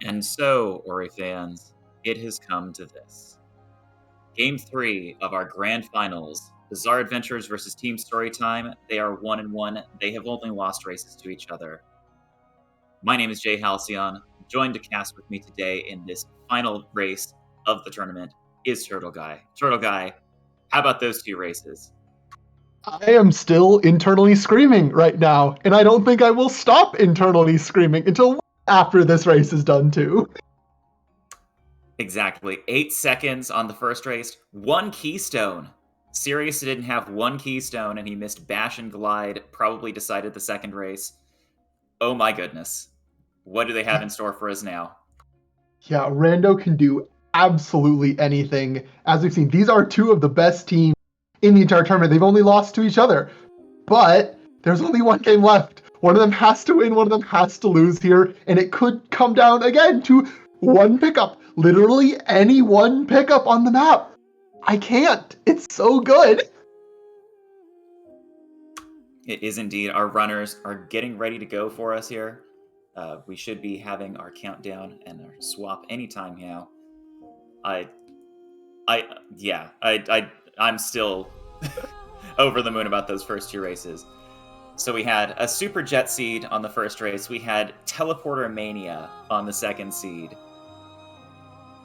And so, Ori fans, it has come to this. Game 3 of our grand finals, Bizarre Adventures versus Team Storytime. They are 1-1. They have only lost races to each other. My name is Jay Halcyon. Joined to cast with me today in this final race of the tournament is Turtle Guy. Turtle Guy, how about those two races? I am still internally screaming right now, and I don't think I will stop internally screaming until after this race is done too. Exactly. 8 seconds on the first race. 1 keystone. Sirius didn't have 1 keystone, and he missed Bash and Glide, probably decided the second race. Oh my goodness. What do they have in store for us now? Yeah, Rando can do absolutely anything. As we've seen, these are two of the best teams in the entire tournament. They've only lost to each other. But there's only one game left. One of them has to win, one of them has to lose here, and it could come down again to one pickup. Literally any one pickup on the map. I can't. It's so good. It is indeed. Our runners are getting ready to go for us here. We should be having our countdown and our swap anytime now. I'm still over the moon about those first 2 races. So we had a Super Jet seed on the first race. We had Teleporter Mania on the second seed.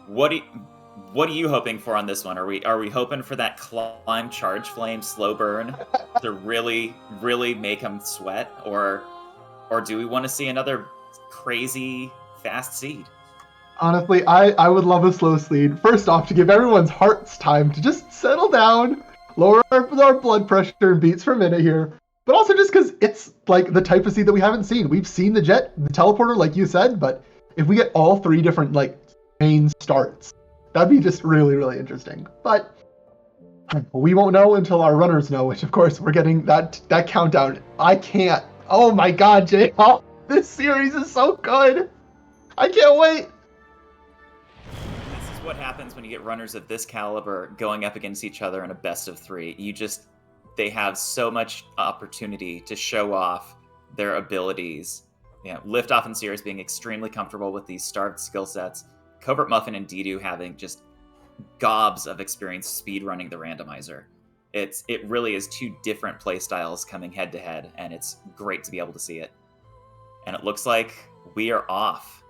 What are you hoping for on this one? Are we hoping for that Climb, Charge Flame, Slow Burn to really make them sweat, or do we want to see another crazy fast seed? Honestly, I would love a slow seed. First off, to give everyone's hearts time to just settle down, lower our blood pressure and beats per minute here. But also just because it's like the type of seed that we haven't seen. We've seen the Jet, the Teleporter, like you said, but if we get all 3 different like main starts, that'd be just really, really interesting. But we won't know until our runners know, which of course we're getting that countdown. I can't. Oh my god, Jay. Oh, this series is so good. I can't wait. This is what happens when you get runners of this caliber going up against each other in a best of 3. They have so much opportunity to show off their abilities. Lifdoff and Sirius being extremely comfortable with these starved skill sets. CovertMuffin and Dedew having just gobs of experience speedrunning the randomizer. It really is 2 different playstyles coming head to head, and it's great to be able to see it. And it looks like we are off.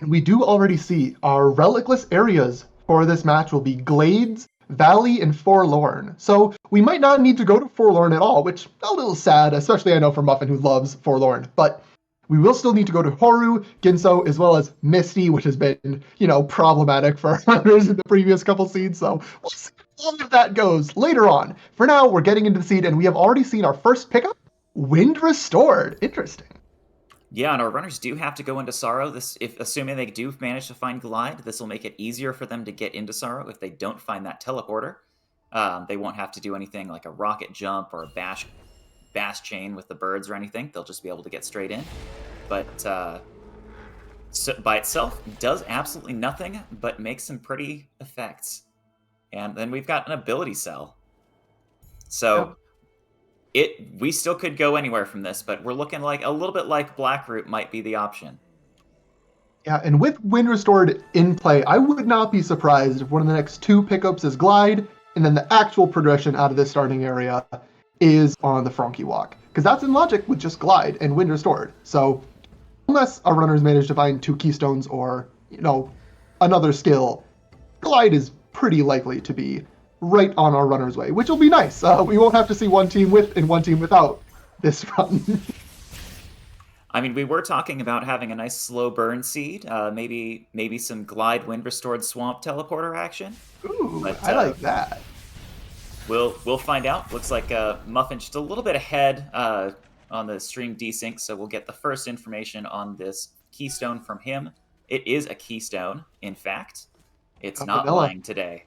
And we do already see our relicless areas for this match will be Glades, Valley, and Forlorn. So we might not need to go to Forlorn at all, which is a little sad, especially I know for Muffin who loves Forlorn. But we will still need to go to Horu, Ginso, as well as Misty, which has been, problematic for runners in the previous couple seeds. So we'll see how all of that goes later on. For now, we're getting into the seed, and we have already seen our first pickup, Wind Restored. Interesting. Yeah, and our runners do have to go into Sorrow. Assuming they do manage to find Glide, this will make it easier for them to get into Sorrow if they don't find that teleporter. They won't have to do anything like a rocket jump or a bash chain with the birds or anything. They'll just be able to get straight in. But by itself, does absolutely nothing but make some pretty effects. And then we've got an ability cell. So we still could go anywhere from this, but we're looking like a little bit like Blackroot might be the option. Yeah, and with Wind Restored in play, I would not be surprised if one of the next 2 pickups is Glide, and then the actual progression out of this starting area is on the Frankie Walk. Because that's in logic with just Glide and Wind Restored. So unless our runners manage to find 2 keystones or, another skill, Glide is pretty likely to be right on our runner's way, which will be nice. We won't have to see one team with and one team without this run. I mean, we were talking about having a nice slow burn seed, maybe some Glide Wind Restored Swamp Teleporter action. Ooh, but, I like that. We'll find out. Looks like Muffin just a little bit ahead on the stream desync, so we'll get the first information on this keystone from him. It is a keystone, in fact. It's not lying today.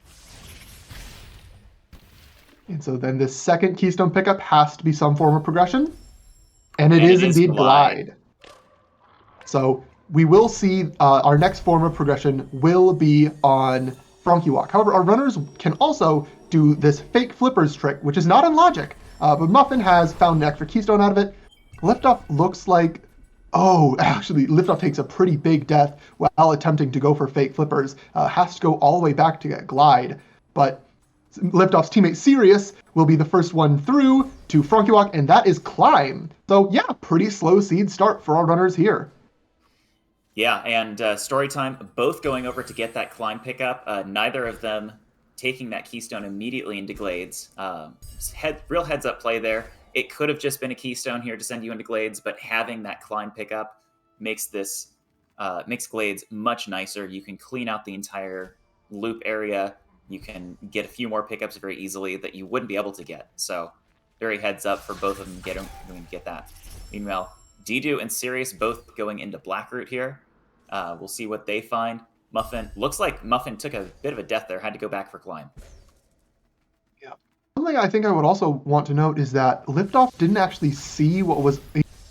And so then this second keystone pickup has to be some form of progression. And it is indeed Glide. So we will see our next form of progression will be on Frankie Walk. However, our runners can also do this fake flippers trick, which is not in logic, but Muffin has found an extra keystone out of it. Lifdoff looks like Oh, actually, Liftoff takes a pretty big death while attempting to go for fake flippers. Has to go all the way back to get glide, but Liftoff's teammate Sirius will be the first one through to Frunky Walk, and that is climb. So yeah, pretty slow seed start for our runners here. Yeah, and Storytime both going over to get that climb pickup. Neither of them taking that keystone immediately into Glades. Real heads up play there. It could have just been a keystone here to send you into Glades, but having that climb pickup makes Glades much nicer. You can clean out the entire loop area. You can get a few more pickups very easily that you wouldn't be able to get. So very heads up for both of them getting get that. Meanwhile, Dedew and Sirius both going into Blackroot here. We'll see what they find. Muffin looks like Muffin took a bit of a death there, had to go back for climb. Yeah. Something I think I would also want to note is that Liftoff didn't actually see what was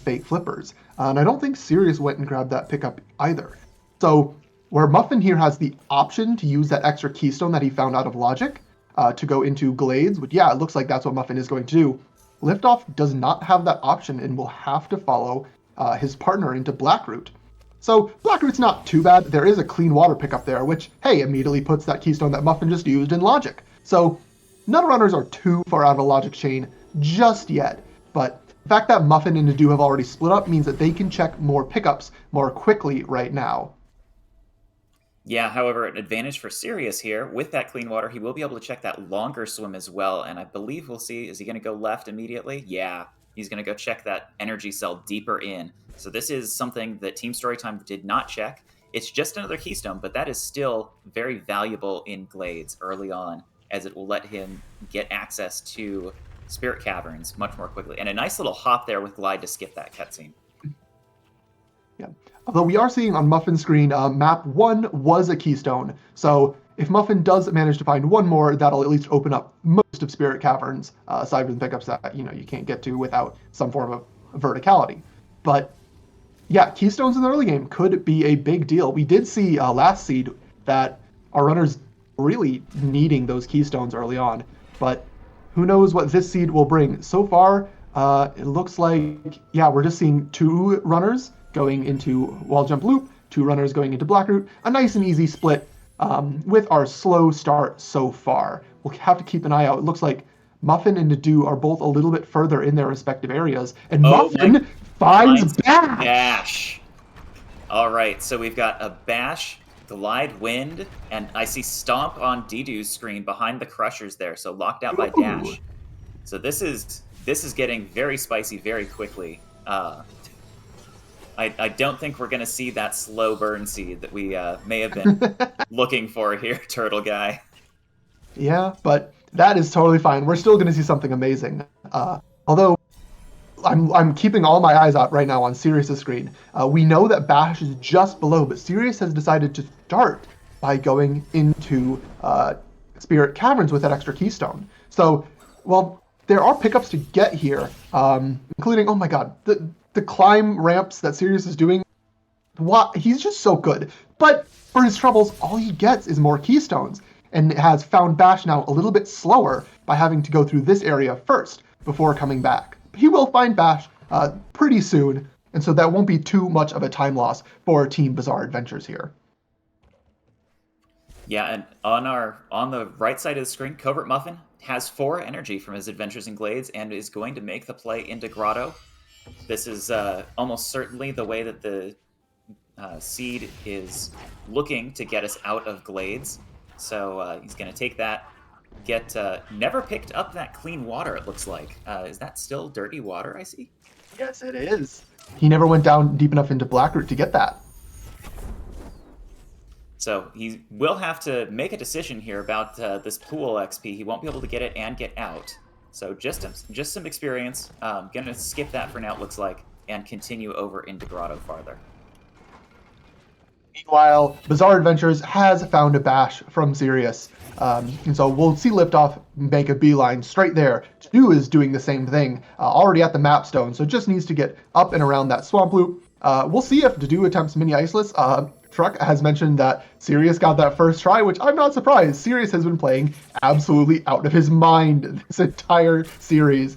fake flippers, and I don't think Sirius went and grabbed that pickup either. So where Muffin here has the option to use that extra keystone that he found out of logic to go into Glades, but yeah, it looks like that's what Muffin is going to do. Liftoff does not have that option and will have to follow his partner into Blackroot. So Blackroot's not too bad. There is a clean water pickup there, which, hey, immediately puts that keystone that Muffin just used in logic. So none runners are too far out of a logic chain just yet, but the fact that Muffin and Dedew have already split up means that they can check more pickups more quickly right now. Yeah, however, an advantage for Sirius here. With that clean water, he will be able to check that longer swim as well, and I believe we'll see, is he going to go left immediately? Yeah, he's going to go check that energy cell deeper in. So this is something that Team Storytime did not check. It's just another keystone, but that is still very valuable in Glades early on, as it will let him get access to Spirit Caverns much more quickly. And a nice little hop there with Glide to skip that cutscene. Yeah. Although we are seeing on Muffin's screen, map 1 was a keystone. So if Muffin does manage to find one more, that'll at least open up most of Spirit Caverns, aside from the pickups that you can't get to without some form of verticality. But yeah, keystones in the early game could be a big deal. We did see last seed that our runners really needing those keystones early on, but who knows what this seed will bring. So far, it looks like, yeah, we're just seeing 2 runners going into wall jump loop, 2 runners going into Blackroot, a nice and easy split with our slow start so far. We'll have to keep an eye out. It looks like Muffin and Dedew are both a little bit further in their respective areas, and Muffin finds Bash! All right, so we've got a Bash, Glide Wind, and I see Stomp on Dedew's screen behind the Crushers there, so locked out by Dash. So this is getting very spicy very quickly. I don't think we're going to see that slow burn seed that we may have been looking for here, Turtle Guy. Yeah, but that is totally fine. We're still going to see something amazing. Although I'm keeping all my eyes out right now on Sirius's screen. We know that Bash is just below, but Sirius has decided to start by going into Spirit Caverns with that extra keystone. So, well, there are pickups to get here, including, oh my god, the climb ramps that Sirius is doing. He's just so good. But for his troubles, all he gets is more keystones, and has found Bash now a little bit slower by having to go through this area first before coming back. He will find Bash pretty soon, and so that won't be too much of a time loss for Team Bizarre Adventures here. Yeah, and on the right side of the screen, CovertMuffin has 4 energy from his adventures in Glades and is going to make the play into Grotto. This is almost certainly the way that the seed is looking to get us out of Glades. So he's going to take that. Never picked up that clean water, it looks like. Is that still dirty water I see? Yes, it is. He never went down deep enough into Blackroot to get that. So he will have to make a decision here about this pool XP. He won't be able to get it and get out. So just some experience. Gonna skip that for now, it looks like, and continue over into Grotto farther. Meanwhile, Bizarre Adventures has found a Bash from Sirius. And so we'll see Liftoff make a beeline straight there. Dedew is doing the same thing, already at the map stone, so just needs to get up and around that swamp loop. We'll see if Dedew attempts mini iceless. Truck has mentioned that Sirius got that first try, which I'm not surprised. Sirius has been playing absolutely out of his mind this entire series.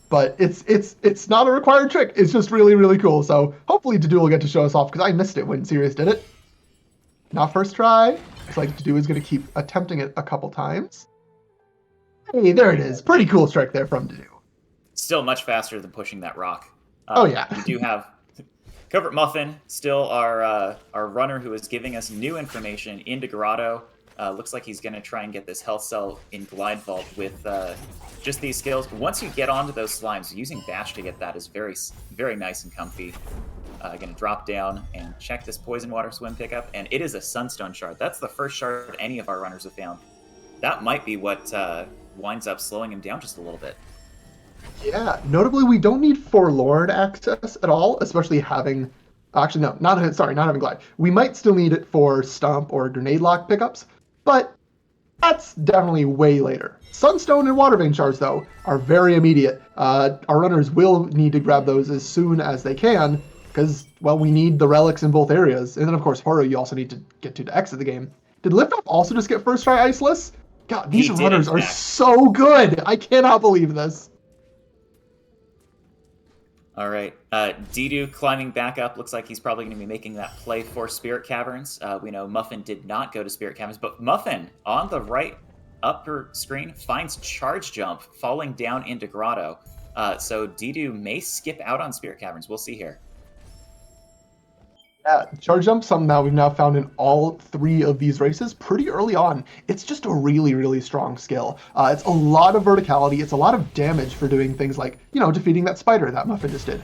but it's not a required trick. It's just really, really cool. So hopefully Dedew will get to show us off, because I missed it when Sirius did it. Not first try. It's like Dedew is going to keep attempting it a couple times. Hey, there it is. Pretty cool strike there from Dedew. Still much faster than pushing that rock. Oh, yeah. We do have CovertMuffin, still our runner who is giving us new information into Grotto. Looks like he's going to try and get this health cell in Glide Vault with just these skills. Once you get onto those slimes, using Bash to get that is very, very nice and comfy. Going to drop down and check this Poison Water Swim pickup, and it is a Sunstone Shard. That's the first shard any of our runners have found. That might be what winds up slowing him down just a little bit. Yeah, notably, we don't need Forlorn access at all, especially having... Actually, no, not having Glide. We might still need it for Stomp or Grenade Lock pickups, but that's definitely way later. Sunstone and Water Vein Shards, though, are very immediate. Our runners will need to grab those as soon as they can, because, well, we need the relics in both areas. And then, of course, Horo you also need to get to exit the game. Did Liftoff also just get first try Iceless? God, these runners are so good! I cannot believe this. All right, Dedew climbing back up. Looks like he's probably going to be making that play for Spirit Caverns. We know Muffin did not go to Spirit Caverns, but Muffin, on the right upper screen, finds Charge Jump falling down into Grotto. So Dedew may skip out on Spirit Caverns. We'll see here. Yeah, Charge Jump, something that we've now found in all 3 of these races pretty early on. It's just a really, really strong skill. It's a lot of verticality. It's a lot of damage for doing things like, defeating that spider that Muffin just did.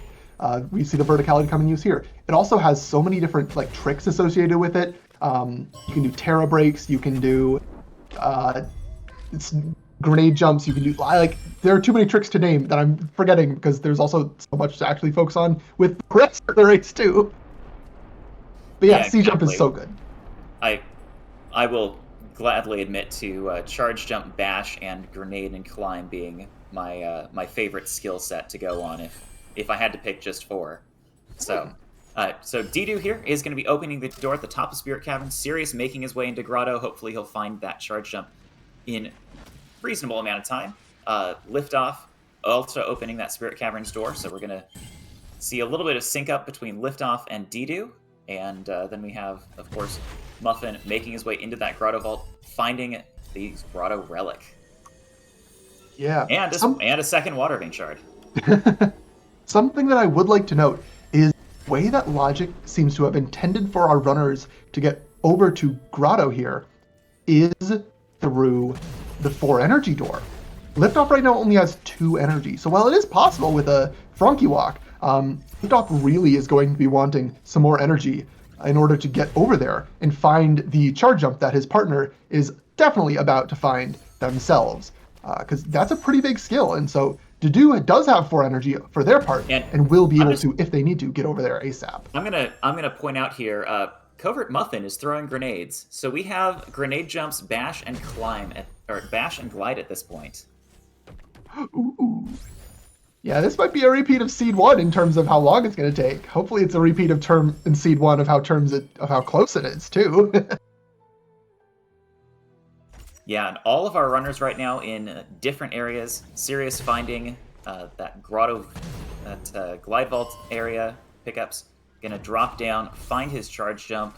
We see the verticality come in use here. It also has so many different tricks associated with it. You can do Terra Breaks. You can do grenade jumps. You can do there are too many tricks to name that I'm forgetting, because there's also so much to actually focus on with the rest of the race too. But yeah, C-Jump is so good. I will gladly admit to Charge Jump, Bash, and Grenade and Climb being my favorite skill set to go on if I had to pick just 4. So Dedew here is going to be opening the door at the top of Spirit Cavern. Sirius making his way into Grotto. Hopefully he'll find that Charge Jump in reasonable amount of time. Liftoff also opening that Spirit Cavern's door. So we're going to see a little bit of sync up between Liftoff and Dedew. And then we have, of course, Muffin making his way into that Grotto Vault, finding the Grotto Relic. Yeah. And a second Water Vein Shard. Something that I would like to note is the way that Logic seems to have intended for our runners to get over to Grotto here is through the 4 energy door. Liftoff right now only has 2 energy, so while it is possible with a Frankie Walk, Liftoff really is going to be wanting some more energy in order to get over there and find the Charge Jump that his partner is definitely about to find themselves, because that's a pretty big skill. And so Dedew does have 4 energy for their part, and will be able to, if they need to, get over there ASAP. I'm gonna point out here, CovertMuffin is throwing grenades, so we have grenade jumps, Bash, and Bash and Glide at this point. Ooh. Yeah, this might be a repeat of Seed 1 in terms of how long it's going to take. Hopefully it's a repeat of in Seed 1 of how close it is, too. Yeah, and all of our runners right now in different areas. Sirius finding that Grotto, that Glide Vault area pickups. Gonna drop down, find his Charge Jump.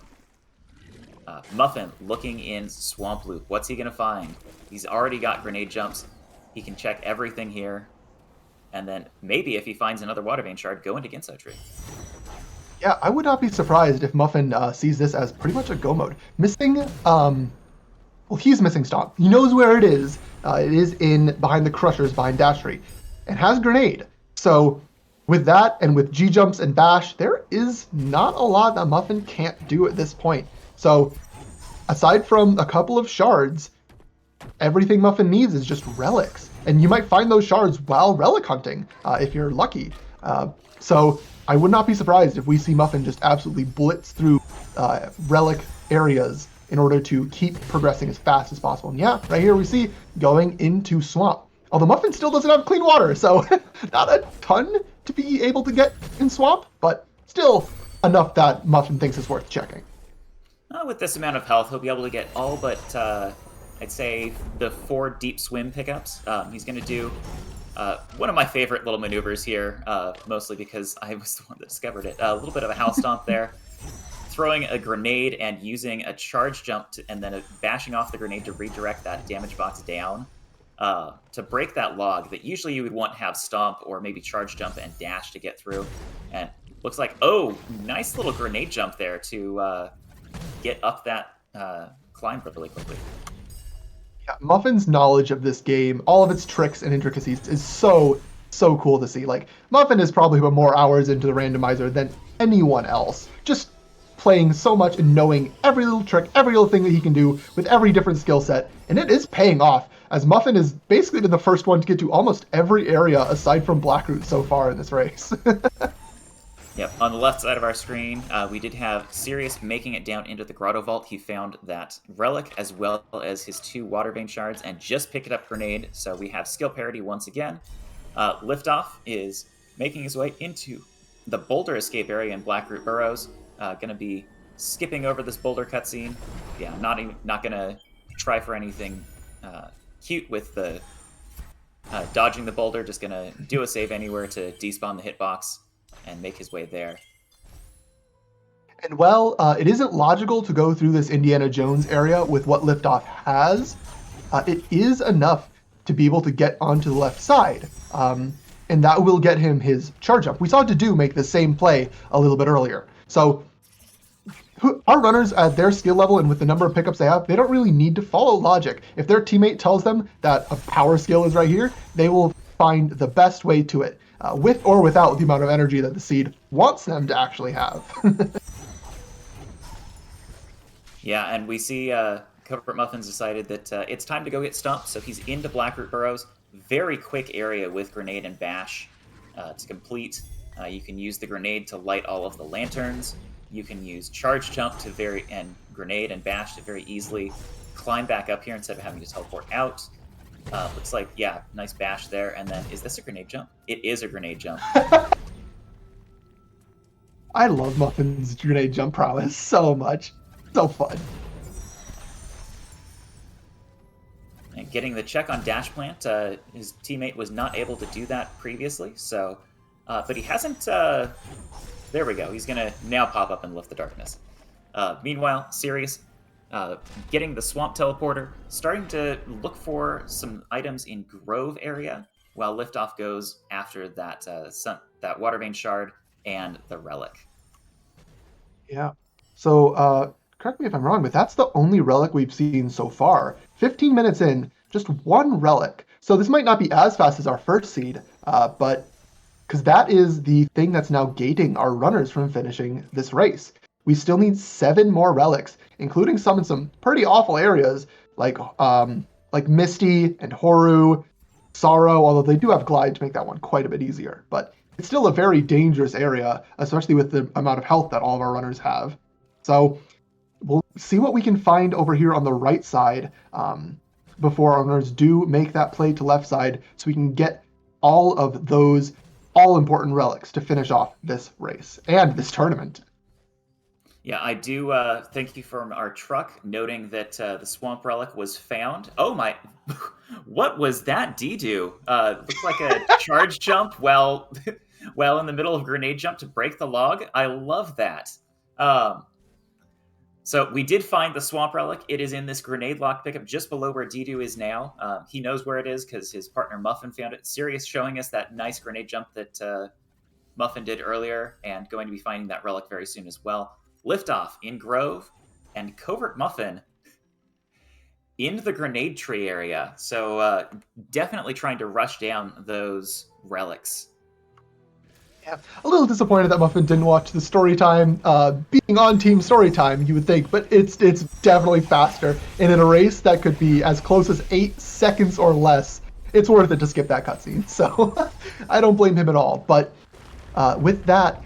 Muffin looking in Swamp Loop. What's he gonna find? He's already got grenade jumps. He can check everything here. And then maybe if he finds another Water Vein Shard, go into Ginso Tree. Yeah, I would not be surprised if Muffin sees this as pretty much a go mode. Missing, he's missing Stomp. He knows where it is. It is behind the Crushers, behind Dash Tree, and has Grenade. So with that, and with G-Jumps and Bash, there is not a lot that Muffin can't do at this point. So aside from a couple of shards, everything Muffin needs is just relics. And you might find those shards while relic hunting, if you're lucky. So I would not be surprised if we see Muffin just absolutely blitz through relic areas in order to keep progressing as fast as possible. And yeah, right here we see going into Swamp. Although Muffin still doesn't have clean water, so not a ton to be able to get in Swamp, but still enough that Muffin thinks it's worth checking. With this amount of health, he'll be able to get all but, I'd say, the 4 Deep Swim pickups. He's going to do One of my favorite little maneuvers here, mostly because I was the one that discovered it. A little bit of a house stomp there. Throwing a grenade and using a charge jump and then bashing off the grenade to redirect that damage box down to break that log that usually you would want to have stomp or maybe charge jump and dash to get through. And looks like, oh, nice little grenade jump there to get up that climb really quickly. Yeah, Muffin's knowledge of this game, all of its tricks and intricacies, is so cool to see. Like, Muffin is probably put more hours into the randomizer than anyone else. Just playing so much and knowing every little trick, every little thing that he can do with every different skill set. And it is paying off, as Muffin has basically been the first one to get to almost every area aside from Blackroot so far in this race. Yep, on the left side of our screen, we did have Sirius making it down into the Grotto Vault. He found that relic as well as his 2 water vein shards and just picked up grenade, so we have skill parity once again. Lifdoff is making his way into the boulder escape area in Blackroot Burrows. Going to be skipping over this boulder cutscene. Yeah, not going to try for anything cute with the dodging the boulder. Just going to do a save anywhere to despawn the hitbox and make his way there. And while it isn't logical to go through this Indiana Jones area with what Liftoff has, it is enough to be able to get onto the left side. And that will get him his charge up. We saw Dedew make the same play a little bit earlier. So our runners at their skill level and with the number of pickups they have, they don't really need to follow logic. If their teammate tells them that a power skill is right here, they will find the best way to it, with or without the amount of energy that the seed wants them to actually have. Yeah, and we see CovertMuffin's decided that it's time to go get stumped, so he's into Blackroot Burrows. Very quick area with grenade and bash to complete. You can use the grenade to light all of the lanterns. You can use charge jump and grenade and bash to very easily climb back up here instead of having to teleport out. Looks like, yeah, nice bash there. And then, is this a grenade jump? It is a grenade jump. I love Muffin's grenade jump prowess so much. So fun. And getting the check on Dash Plant, his teammate was not able to do that previously, so... but he hasn't... there we go. He's going to now pop up and lift the darkness. Meanwhile, Sirius getting the Swamp Teleporter, starting to look for some items in Grove area, while Liftoff goes after that that Water Vein Shard and the Relic. Yeah. So, correct me if I'm wrong, but that's the only relic we've seen so far. 15 minutes in, just one relic. So this might not be as fast as our first seed, but because that is the thing that's now gating our runners from finishing this race. We still need 7 more relics, including some in some pretty awful areas like Misty and Horu, Sorrow, although they do have Glide to make that one quite a bit easier. But it's still a very dangerous area, especially with the amount of health that all of our runners have. So we'll see what we can find over here on the right side before our runners do make that play to left side, so we can get all of those all-important relics to finish off this race and this tournament. Yeah, I do thank you from our truck, noting that the Swamp Relic was found. Oh my, what was that Dedew? Looks like a charge jump well in the middle of grenade jump to break the log. I love that. So we did find the Swamp Relic. It is in this grenade lock pickup just below where Dedew is now. He knows where it is because his partner Muffin found it. Sirius showing us that nice grenade jump that Muffin did earlier, and going to be finding that relic very soon as well. Liftoff in Grove, and CovertMuffin in the grenade tree area. So definitely trying to rush down those relics. Yeah, a little disappointed that Muffin didn't watch the Storytime. Being on Team Storytime, you would think, but it's definitely faster. And in a race that could be as close as 8 seconds or less, it's worth it to skip that cutscene. So I don't blame him at all. But with that,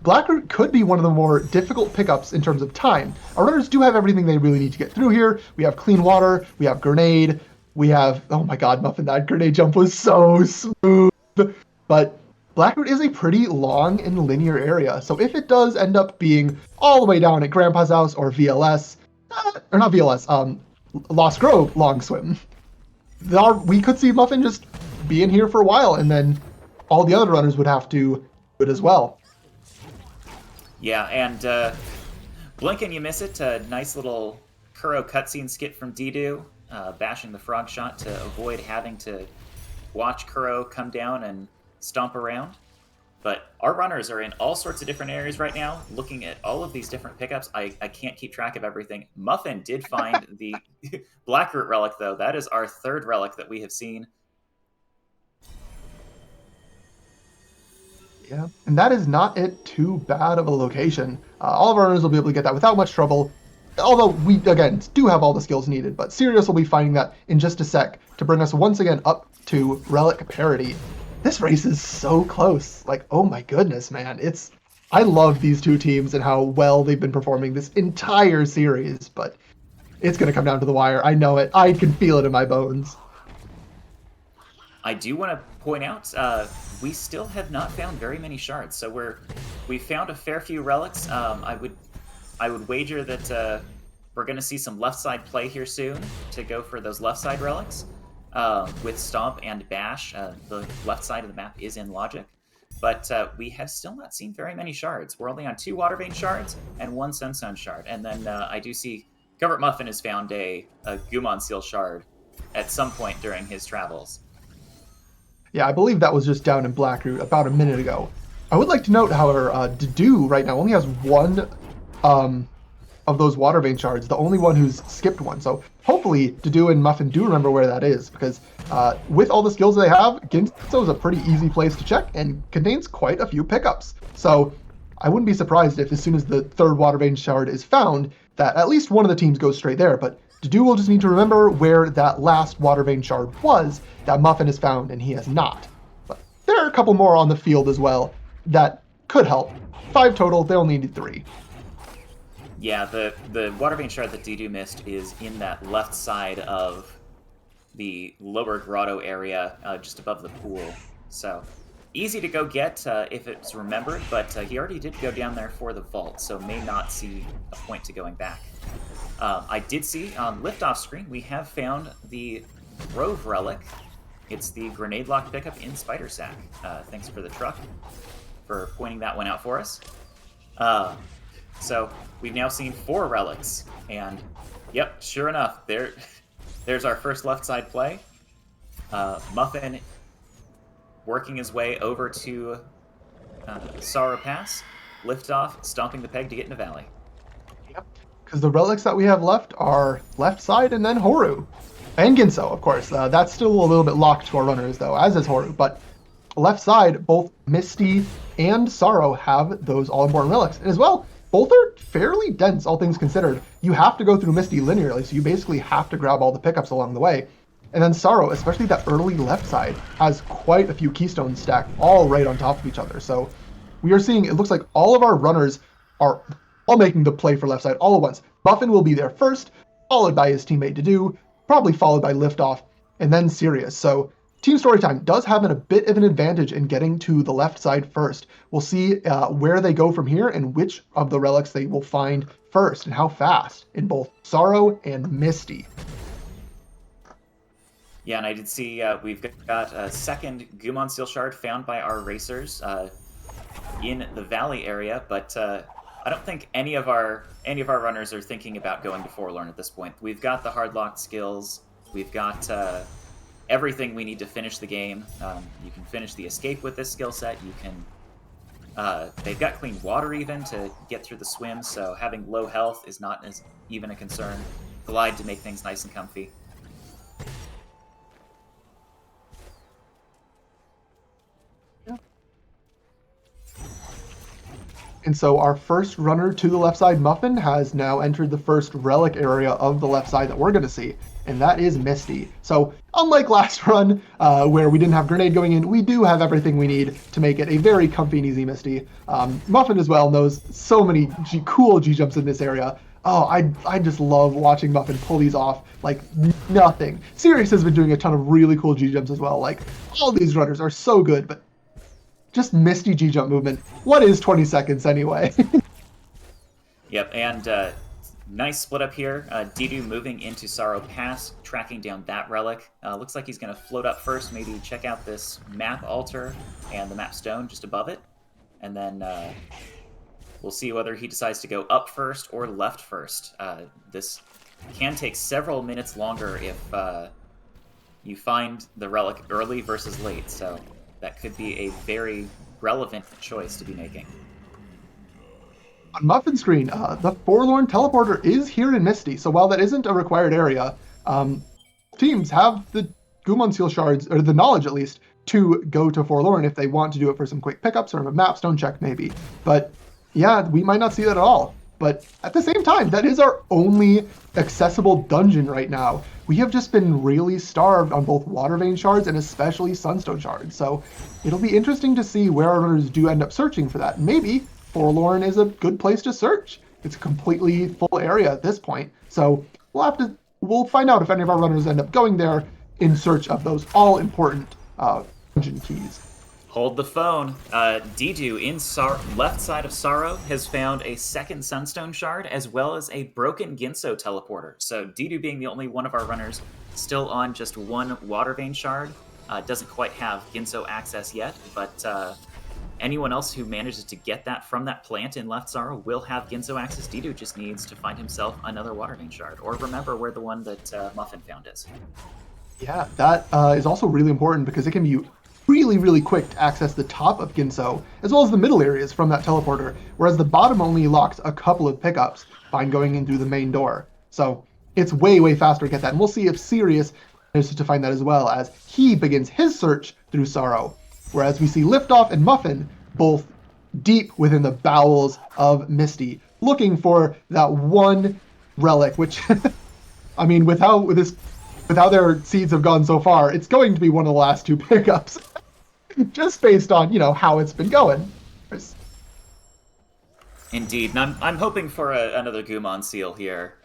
Blackroot could be one of the more difficult pickups in terms of time. Our runners do have everything they really need to get through here. We have clean water, we have grenade, we have... Oh my god, Muffin, that grenade jump was so smooth. But Blackroot is a pretty long and linear area, so if it does end up being all the way down at Grandpa's house or VLS, or not VLS, Lost Grove long swim, we could see Muffin just be in here for a while, and then all the other runners would have to do it as well. Yeah, and blink and you miss it. A nice little Kuro cutscene skit from Dedew, bashing the frog shot to avoid having to watch Kuro come down and stomp around. But our runners are in all sorts of different areas right now, looking at all of these different pickups. I can't keep track of everything. Muffin did find the Blackroot relic, though. That is our third relic that we have seen. Yeah, and that is not it too bad of a location. All of our runners will be able to get that without much trouble. Although we, again, do have all the skills needed, but Sirius will be finding that in just a sec to bring us once again up to relic parity. This race is so close. Like, oh my goodness, man. I love these two teams and how well they've been performing this entire series, but it's going to come down to the wire. I know it. I can feel it in my bones. I do want to point out we still have not found very many shards, so we found a fair few relics. I would wager that we're going to see some left side play here soon to go for those left side relics with Stomp and Bash. The left side of the map is in Logic, but we have still not seen very many shards. We're only on 2 Water Vein shards and 1 Sunstone shard, and then I do see CovertMuffin has found a Gumon Seal shard at some point during his travels. Yeah, I believe that was just down in Blackroot about a minute ago. I would like to note, however, Dedew right now only has 1 of those Water Vein shards, the only one who's skipped one. So hopefully Dedew and Muffin do remember where that is, because with all the skills they have, Ginso is a pretty easy place to check and contains quite a few pickups. So I wouldn't be surprised if as soon as the 3rd Water Vein shard is found, that at least one of the teams goes straight there. But Dedew will just need to remember where that last Water Vein shard was that Muffin has found, and he has not. But there are a couple more on the field as well that could help. 5 total, they only needed 3. Yeah, the Water Vein shard that Dedew missed is in that left side of the lower grotto area, just above the pool. So easy to go get if it's remembered, but he already did go down there for the vault, so may not see a point to going back. I did see on liftoff screen we have found the Grove relic. It's the grenade lock pickup in Spider Sack. Thanks for the truck for pointing that one out for us. So we've now seen 4 relics, and yep, sure enough, there's our first left side play. Muffin working his way over to Sorrow Pass, liftoff, stomping the peg to get into Valley. Yep, because the relics that we have left are left side and then Horu. And Ginso, of course. That's still a little bit locked to our runners, though, as is Horu. But left side, both Misty and Sorrow have those all-important relics. And as well, both are fairly dense, all things considered. You have to go through Misty linearly, so you basically have to grab all the pickups along the way. And then Sorrow, especially that early left side, has quite a few keystones stacked all right on top of each other. So we are seeing, it looks like all of our runners are all making the play for left side all at once. Muffin will be there first, followed by his teammate Dedew, probably followed by Liftoff, and then Sirius. So Team Storytime does have a bit of an advantage in getting to the left side first. We'll see where they go from here and which of the relics they will find first and how fast in both Sorrow and Misty. Yeah, and I did see we've got a second Gumon Seal shard found by our racers in the Valley area, but I don't think any of our runners are thinking about going to Forlorn at this point. We've got the hard locked skills. We've got everything we need to finish the game. You can finish the escape with this skill set. You can. They've got clean water even to get through the swim, so having low health is not as even a concern. Glide to make things nice and comfy. And so our first runner to the left side, Muffin, has now entered the first relic area of the left side that we're going to see, and that is Misty. So unlike last run, where we didn't have Grenade going in, we do have everything we need to make it a very comfy and easy Misty. Muffin as well knows so many cool G-jumps in this area. Oh, I just love watching Muffin pull these off like nothing. Sirius has been doing a ton of really cool G-jumps as well. Like, all these runners are so good, but just Misty G-jump movement. What is 20 seconds anyway? Yep, and Nice split up here. Dedew moving into Sorrow Pass, tracking down that relic. Looks like he's going to float up first, maybe check out this map altar and the map stone just above it. And then we'll see whether he decides to go up first or left first. This can take several minutes longer if you find the relic early versus late, so that could be a very relevant choice to be making. On Muffin screen, the Forlorn Teleporter is here in Misty, so while that isn't a required area, teams have the Gumon Seal Shards, or the knowledge at least, to go to Forlorn if they want to do it for some quick pickups or a map stone check maybe. But yeah, we might not see that at all. But at the same time, that is our only accessible dungeon right now. We have just been really starved on both Water Vein Shards and especially Sunstone Shards. So it'll be interesting to see where our runners do end up searching for that. Maybe Forlorn is a good place to search. It's a completely full area at this point. So we'll find out if any of our runners end up going there in search of those all-important dungeon keys. Hold the phone. Dedew in left side of Sorrow has found a second Sunstone Shard as well as a broken Ginso teleporter. So Dedew being the only one of our runners still on just one Water Vein Shard. Doesn't quite have Ginso access yet, but anyone else who manages to get that from that plant in left Sorrow will have Ginso access. Dedew just needs to find himself another Water Vein Shard, or remember where the one that Muffin found is. Yeah, that is also really important because it can be really, really quick to access the top of Ginso, as well as the middle areas from that teleporter, whereas the bottom only locks a couple of pickups by going in through the main door. So it's way, way faster to get that, and we'll see if Sirius manages to find that as well as he begins his search through Sorrow, whereas we see Lifdoff and Muffin both deep within the bowels of Misty, looking for that one relic, which, I mean, with how their seeds have gone so far, it's going to be one of the last two pickups. Just based on, how it's been going. Indeed, and I'm hoping for another Gumon Seal here.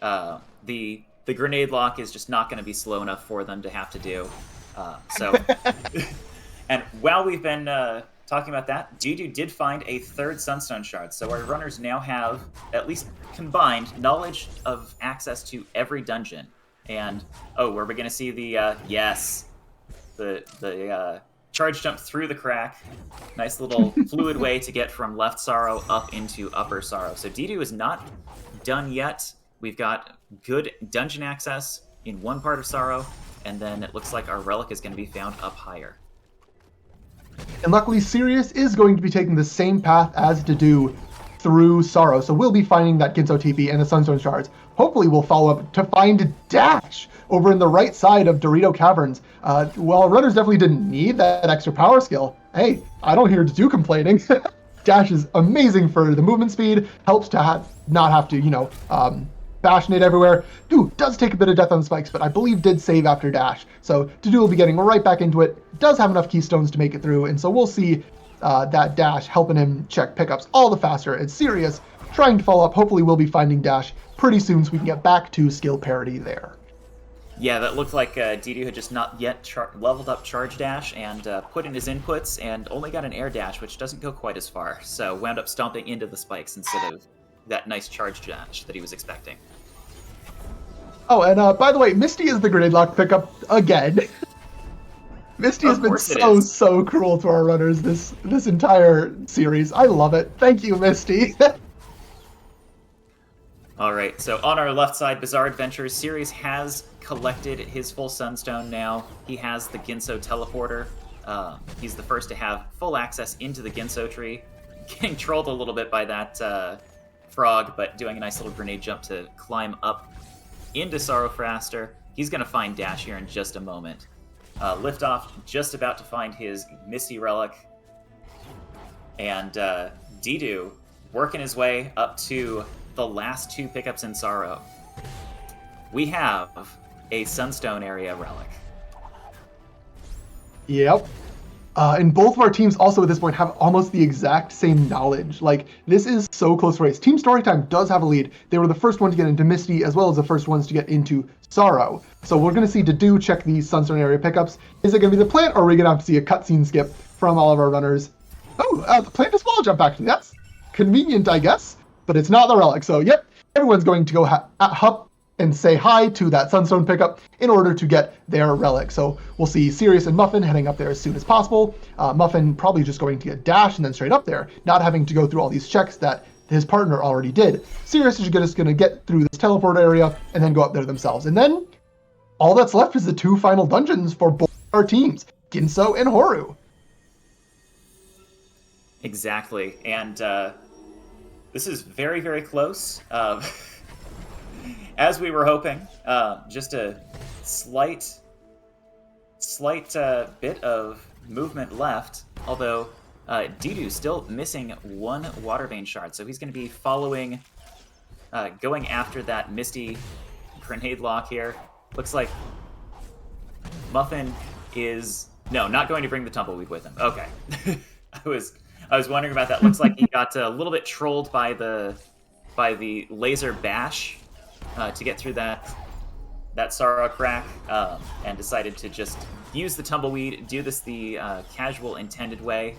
The grenade lock is just not going to be slow enough for them to have to do. And while we've been talking about that, Dedew did find a third Sunstone Shard, so our runners now have, at least combined, knowledge of access to every dungeon. And, were we going to see the, yes, the charge jump through the crack. Nice little fluid way to get from left Sorrow up into upper Sorrow. So Dedew is not done yet. We've got good dungeon access in one part of Sorrow, and then it looks like our relic is going to be found up higher. And luckily, Sirius is going to be taking the same path as Dedew through Sorrow, so we'll be finding that Ginso TP and the Sunstone Shards. Hopefully we'll follow up to find Dash over in the right side of Dorito Caverns. While runners definitely didn't need that extra power skill, hey, I don't hear Dedew complaining. Dash is amazing for the movement speed, helps to not have to, bash nade everywhere. Dedew does take a bit of death on spikes, but I believe did save after Dash. So Dedew will be getting right back into it, does have enough keystones to make it through, and so we'll see that Dash helping him check pickups all the faster. And Sirius trying to follow up. Hopefully we'll be finding Dash pretty soon so we can get back to skill parity there. Yeah, that looked like Dedew had just not yet leveled up Charge Dash and put in his inputs and only got an Air Dash, which doesn't go quite as far. So wound up stomping into the spikes instead of that nice Charge Dash that he was expecting. Oh, and by the way, Misty is the grenade lock pickup again. Misty has been so cruel to our runners this entire series. I love it. Thank you, Misty. All right, so on our left side, Bizarre Adventures, Sirius has collected his full Sunstone now. He has the Ginso teleporter. He's the first to have full access into the Ginso tree. Getting trolled a little bit by that frog, but doing a nice little grenade jump to climb up into Sorrow faster. He's going to find Dash here in just a moment. Lifdoff just about to find his Misty Relic. And Dedew working his way up to the last two pickups in Sorrow. We have a Sunstone area relic. Yep. And both of our teams also at this point have almost the exact same knowledge. Like, this is so close to race. Team Storytime does have a lead. They were the first one to get into Misty, as well as the first ones to get into Sorrow. So we're going to see Dedew check these Sunstone area pickups. Is it going to be the plant, or are we going to have to see a cutscene skip from all of our runners? Oh, the plant is wall jump, actually. That's convenient, I guess. But it's not the relic. So, yep, everyone's going to go up and say hi to that Sunstone pickup in order to get their relic. So we'll see Sirius and Muffin heading up there as soon as possible. Muffin probably just going to get dash and then straight up there, not having to go through all these checks that his partner already did. Sirius is just going to get through this teleport area and then go up there themselves. And then all that's left is the 2 final dungeons for both our teams, Ginso and Horu. Exactly. And this is very, very close. As we were hoping, just a slight bit of movement left, although Dedew still missing 1 water vein shard, so he's going to be following, going after that Misty grenade lock here. Looks like Muffin is... No, not going to bring the tumbleweed with him. Okay. I was wondering about that. Looks like he got a little bit trolled by the laser bash to get through that Sorrow crack, and decided to just use the tumbleweed, do this the casual intended way,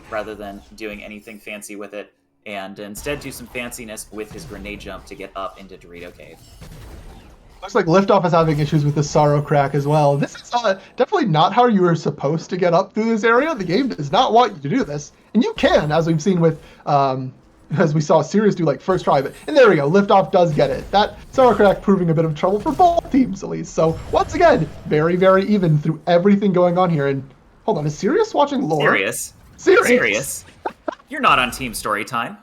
rather than doing anything fancy with it, and instead do some fanciness with his grenade jump to get up into Dorito Cave. Looks like Liftoff is having issues with the Sorrow crack as well. This is definitely not how you were supposed to get up through this area. The game does not want you to do this. And you can, as we've seen with, as we saw Sirius do like first try. And there we go, Liftoff does get it. That Sorrow crack proving a bit of trouble for both teams at least. So once again, very, very even through everything going on here. And hold on, is Sirius watching lore? Sirius. You're not on Team Storytime.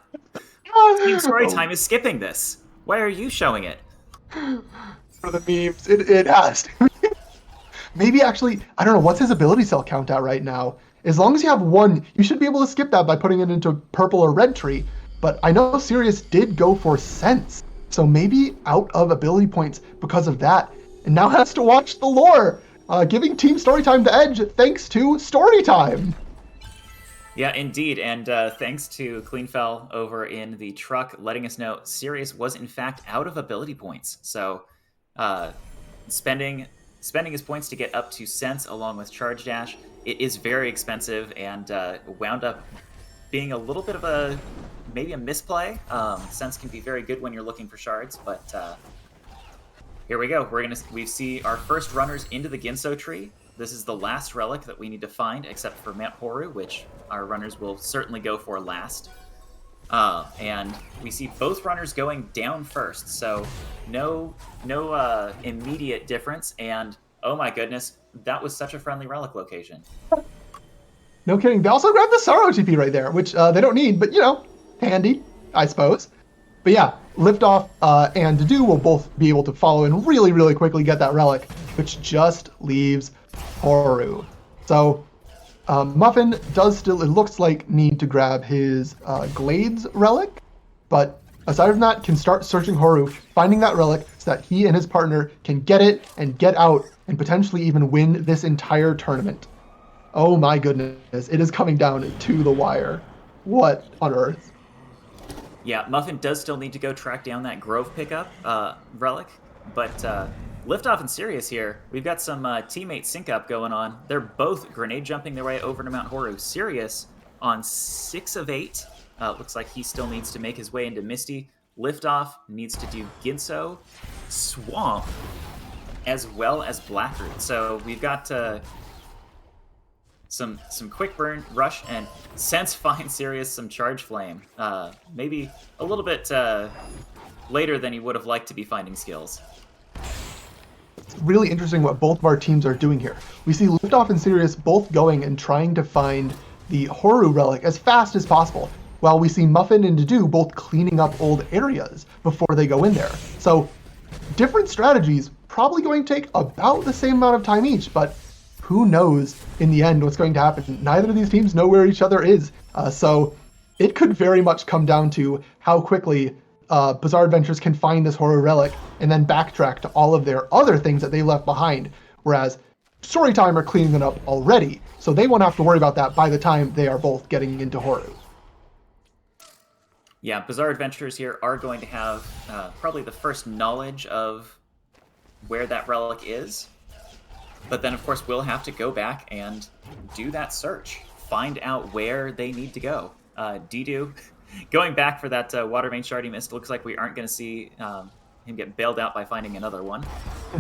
Team Storytime is skipping this. Why are you showing it? For the memes, it has to. Maybe actually, I don't know, what's his ability cell count at right now? As long as you have 1, you should be able to skip that by putting it into purple or red tree. But I know Sirius did go for sense, so maybe out of ability points because of that. And now has to watch the lore, giving Team Storytime the edge thanks to Storytime. Yeah, indeed, and thanks to Cleanfell over in the truck letting us know Sirius was in fact out of ability points. So spending his points to get up to Sense along with Charge Dash, it is very expensive and wound up being a little bit of maybe a misplay. Sense can be very good when you're looking for shards, but here we go. We see our first runners into the Ginso tree. This is the last relic that we need to find, except for Mount Horu, which our runners will certainly go for last. And we see both runners going down first, so no immediate difference. And oh my goodness, that was such a friendly relic location. No kidding. They also grabbed the Sorrow TP right there, which they don't need, but handy, I suppose. But yeah, Liftoff and Dedew will both be able to follow and really, really quickly get that relic, which just leaves Horu. So Muffin does still, it looks like, need to grab his Glades relic, but aside from that, can start searching Horu, finding that relic so that he and his partner can get it and get out and potentially even win this entire tournament. Oh my goodness, it is coming down to the wire. What on earth? Yeah, Muffin does still need to go track down that Grove pickup relic, but Liftoff and Sirius here, we've got some teammate sync-up going on. They're both grenade jumping their way over to Mount Horu. Sirius on 6 of 8. Looks like he still needs to make his way into Misty. Liftoff needs to do Ginso, Swamp, as well as Blackroot. So we've got some quick burn, rush, and Sense finds Sirius some Charge Flame. Maybe a little bit later than he would have liked to be finding skills. It's really interesting what both of our teams are doing here. We see Liftoff and Sirius both going and trying to find the Horu relic as fast as possible, while we see Muffin and Dedew both cleaning up old areas before they go in there. So different strategies, probably going to take about the same amount of time each, but who knows in the end what's going to happen. Neither of these teams know where each other is, so it could very much come down to how quickly Bizarre Adventures can find this Horu relic and then backtrack to all of their other things that they left behind, whereas Storytime are cleaning it up already, so they won't have to worry about that by the time they are both getting into Horu. Yeah, Bizarre Adventures here are going to have probably the first knowledge of where that relic is, but then of course we'll have to go back and do that search, find out where they need to go. Dedew Going back for that water main shard he missed, looks like we aren't going to see him get bailed out by finding another one.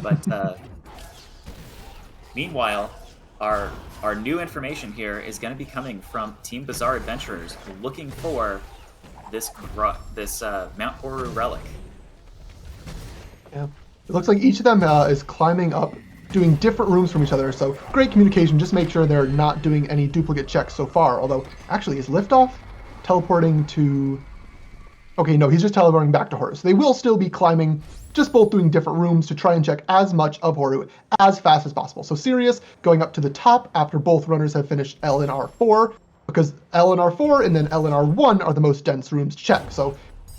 But meanwhile, our new information here is going to be coming from Team Bizarre Adventurers, looking for this Mount Horu relic. Yeah, it looks like each of them is climbing up, doing different rooms from each other. So great communication. Just make sure they're not doing any duplicate checks so far. Although, actually, is liftoff teleporting to? Okay, no, he's just teleporting back to Horu. So they will still be climbing, just both doing different rooms to try and check as much of Horu as fast as possible. So Sirius going up to the top after both runners have finished L and R4, because L and R4 and then L and R1 are the most dense rooms to check. So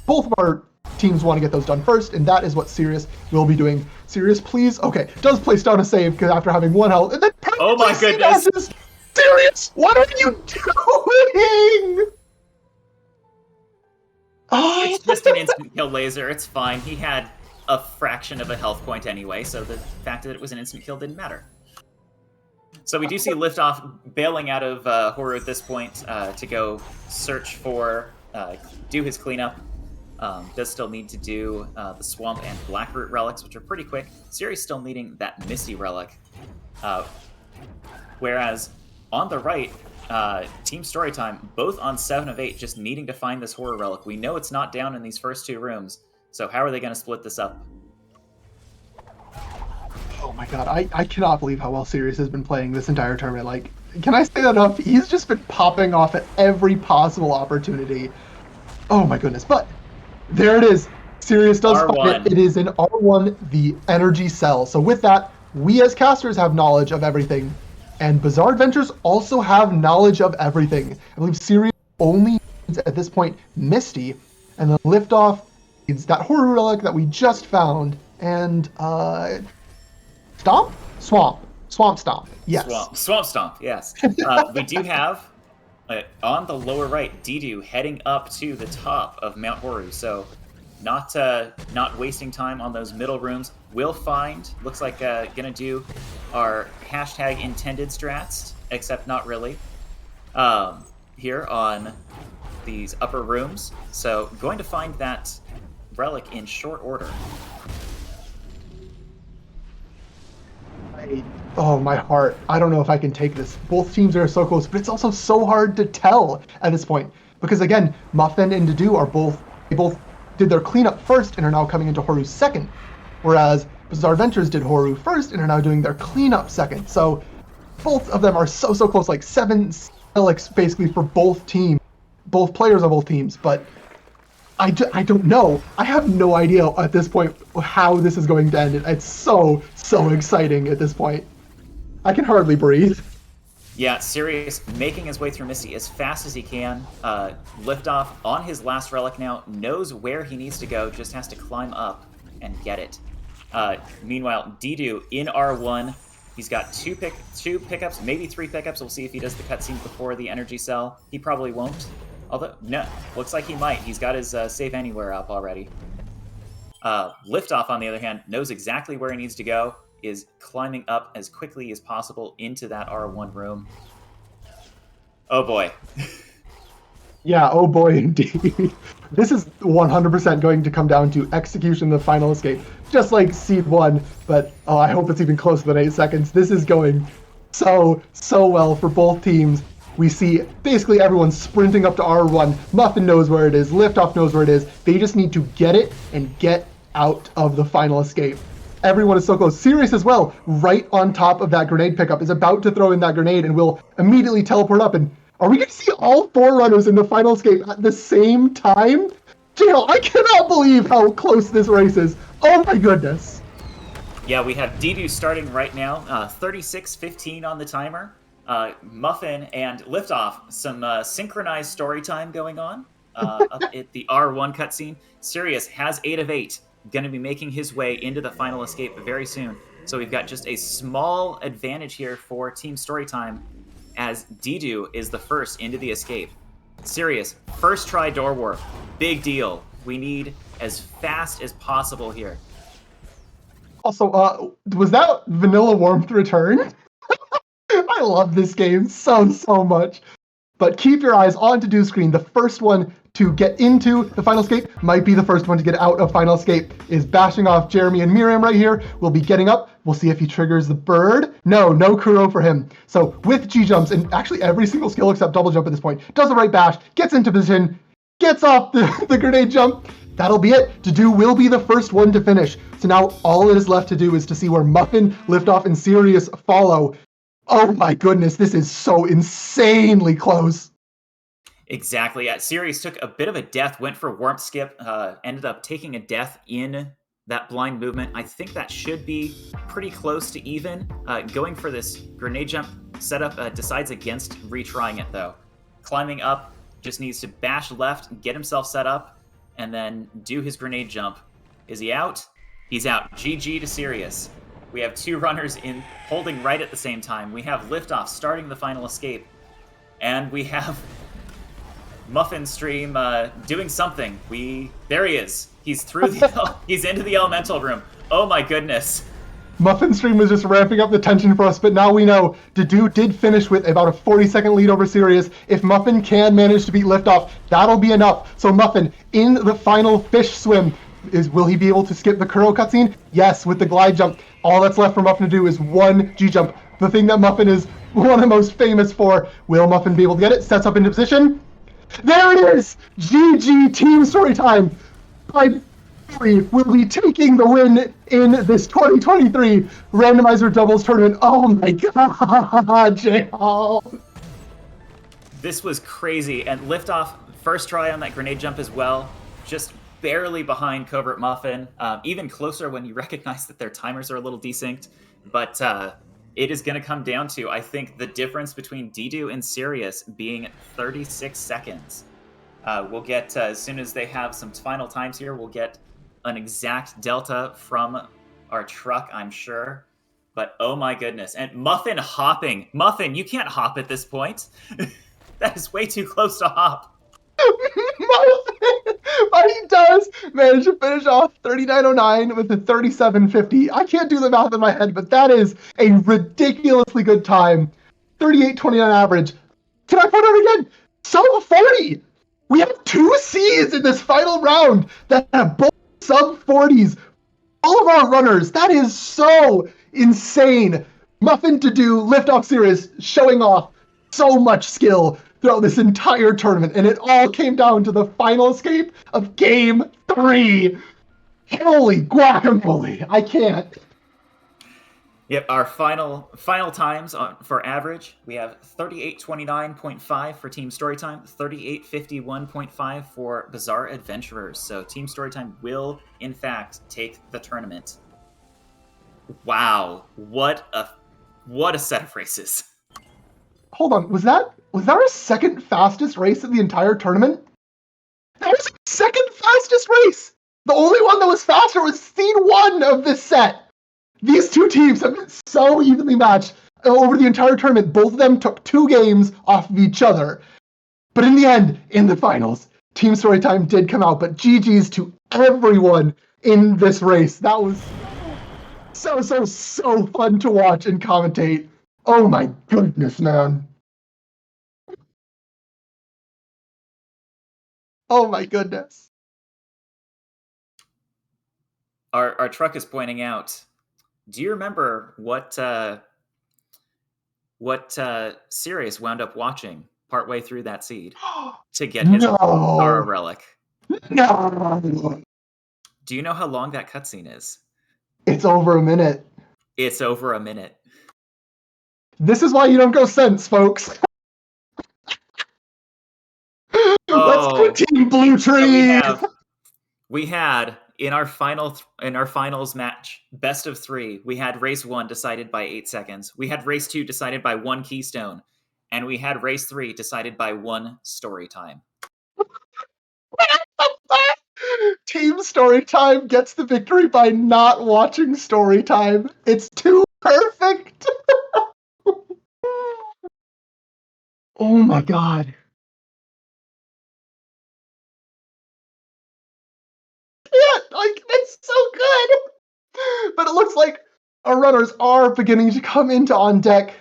both of our teams want to get those done first, and that is what Sirius will be doing. Sirius, please. Okay, does place down a save because after having 1 health, and then oh my goodness, Sirius, what are you doing? Oh. It's just an instant kill laser. It's fine. He had a fraction of a health point anyway, so the fact that it was an instant kill didn't matter. So we do see Liftoff bailing out of Horu at this point to go search for, do his cleanup. Does still need to do the Swamp and Blackroot relics, which are pretty quick. Sirius still needing that Misty relic. Whereas on the right, Team Storytime, both on 7 of 8, just needing to find this horror relic. We know it's not down in these first 2 rooms, so how are they going to split this up? Oh my god, I cannot believe how well Sirius has been playing this entire tournament. Like, can I say that enough? He's just been popping off at every possible opportunity. Oh my goodness, but there it is. Sirius does find it. It is in R1, the energy cell. So with that, we as casters have knowledge of everything, and Bizarre Adventures also have knowledge of everything. I believe Sirius only needs, at this point, Misty, and then Liftoff needs that horror relic that we just found, and Stomp? Swamp Stomp, yes. Swamp Stomp, yes. We do have, on the lower right, Dedew heading up to the top of Mount Horu, so not wasting time on those middle rooms. We'll find, looks like gonna do our hashtag intended strats, except not really, here on these upper rooms. So going to find that relic in short order. Oh, my heart. I don't know if I can take this. Both teams are so close, but it's also so hard to tell at this point. Because again, Muffin and Dedew are both did their cleanup first and are now coming into Horu second. Whereas Bizarre Adventures did Horu first and are now doing their cleanup second. So both of them are so close, like 7 relics basically for both teams, both players on both teams. But I don't know. I have no idea at this point how this is going to end. It's so exciting at this point. I can hardly breathe. Yeah, Sirius making his way through Misty as fast as he can. Liftoff on his last relic now, knows where he needs to go, just has to climb up and get it. Meanwhile, Dedew in R1, he's got 2 pickups, maybe 3 pickups. We'll see if he does the cutscene before the energy cell. He probably won't. Although, no, looks like he might. He's got his Save Anywhere up already. Liftoff, on the other hand, knows exactly where he needs to go, is climbing up as quickly as possible into that R1 room. Oh boy. Yeah, oh boy indeed. This is 100% going to come down to execution of the final escape, just like Seed 1, but oh, I hope it's even closer than 8 seconds. This is going so well for both teams. We see basically everyone sprinting up to R1. Muffin knows where it is. Liftoff knows where it is. They just need to get it and get out of the final escape. Everyone is so close. Sirius as well, right on top of that grenade pickup, is about to throw in that grenade and will immediately teleport up. And are we going to see all 4 runners in the final escape at the same time? Jail, I cannot believe how close this race is. Oh my goodness. Yeah, we have Dedew starting right now, 36:15 on the timer. Muffin and Liftoff, some synchronized story time going on up at the R1 cutscene. Sirius has 8 of 8, going to be making his way into the final escape very soon. So we've got just a small advantage here for Team Storytime, as Dedew is the first into the escape. Sirius, first try door warp, big deal. We need as fast as possible here. Also, was that Vanilla Warmth return? I love this game so much. but keep your eyes on Dedew's screen. The first one to get into the final escape might be the first one to get out of final escape. Is bashing off Jeremy and Miriam right here. We'll be getting up. We'll see if he triggers the bird. No Kuro for him. So with G jumps, and actually every single skill except double jump at this point, does the right bash, gets into position, gets off the grenade jump. That'll be it. Dedew will be the first one to finish. So now all it is left to do is to see where Muffin, Liftoff, and Sirius follow. Oh my goodness, this is so insanely close. Exactly. Sirius took a bit of a death, went for warp skip, ended up taking a death in that blind movement. I think that should be pretty close to even. Going for this grenade jump setup, decides against retrying it though. Climbing up, just needs to bash left, get himself set up, and then do his grenade jump. Is he out? He's out. GG to Sirius. We have two runners in holding right at the same time. We have Liftoff starting the final escape. And we have Muffin Stream doing something. There he is. He's through he's into the elemental room. Oh my goodness. Muffin Stream was just ramping up the tension for us, but now we know Dedew did finish with about a 40-second lead over Sirius. If Muffin can manage to beat Liftoff, that'll be enough. So Muffin, in the final fish swim, will he be able to skip the Kuro cutscene? Yes, with the glide jump. All that's left for Muffin to do is one G-jump. The thing that Muffin is one of the most famous for. Will Muffin be able to get it? Sets up into position. There it is! GG Team Storytime! I believe will be taking the win in this 2023 Randomizer Doubles Tournament. Oh my god, J-Hall! This was crazy, and Liftoff, first try on that grenade jump as well, just barely behind CovertMuffin, even closer when you recognize that their timers are a little desynced, but it is going to come down to, I think, the difference between Dedew and Sirius being 36 seconds. We'll get, as soon as they have some final times here, we'll get an exact delta from our truck, I'm sure. But oh my goodness. And Muffin hopping. Muffin, you can't hop at this point. That is way too close to hop. Muffin, but he does manage to finish off 39.09 with a 37.50. I can't do the math in my head, but that is a ridiculously good time. 38.29 average. Can I put it again? Sub 40. We have two C's in this final round that have both sub 40s. All of our runners. That is so insane. Muffin Dedew, Liftoff Sirius showing off so much skill throughout this entire tournament, and it all came down to the final escape of Game 3. Holy guacamole! I can't. Yep, our final times for average, we have 38.29.5 for Team Storytime, 38.51.5 for Bizarre Adventurers. So Team Storytime will, in fact, take the tournament. Wow, what a set of races. Hold on, was that our second fastest race of the entire tournament? That was our second fastest race! The only one that was faster was scene 1 of this set! These two teams have been so evenly matched over the entire tournament. Both of them took 2 games off of each other. But in the end, in the finals, Team Storytime did come out, but GG's to everyone in this race. That was so fun to watch and commentate. Oh my goodness, man. Oh my goodness. Our truck is pointing out, do you remember what Sirius wound up watching partway through that seed to get his Zara relic? No. Do you know how long that cutscene is? It's over a minute. It's over a minute. This is why you don't go sense, folks. Let's go Team Blue Tree. So we had in our finals match, best of 3, we had race 1 decided by 8 seconds. We had race 2 decided by 1 keystone, and we had race 3 decided by 1 story time. Team Storytime gets the victory by not watching Storytime. It's too perfect. Oh my god. Yeah, like, it's so good. But it looks like our runners are beginning to come into on deck.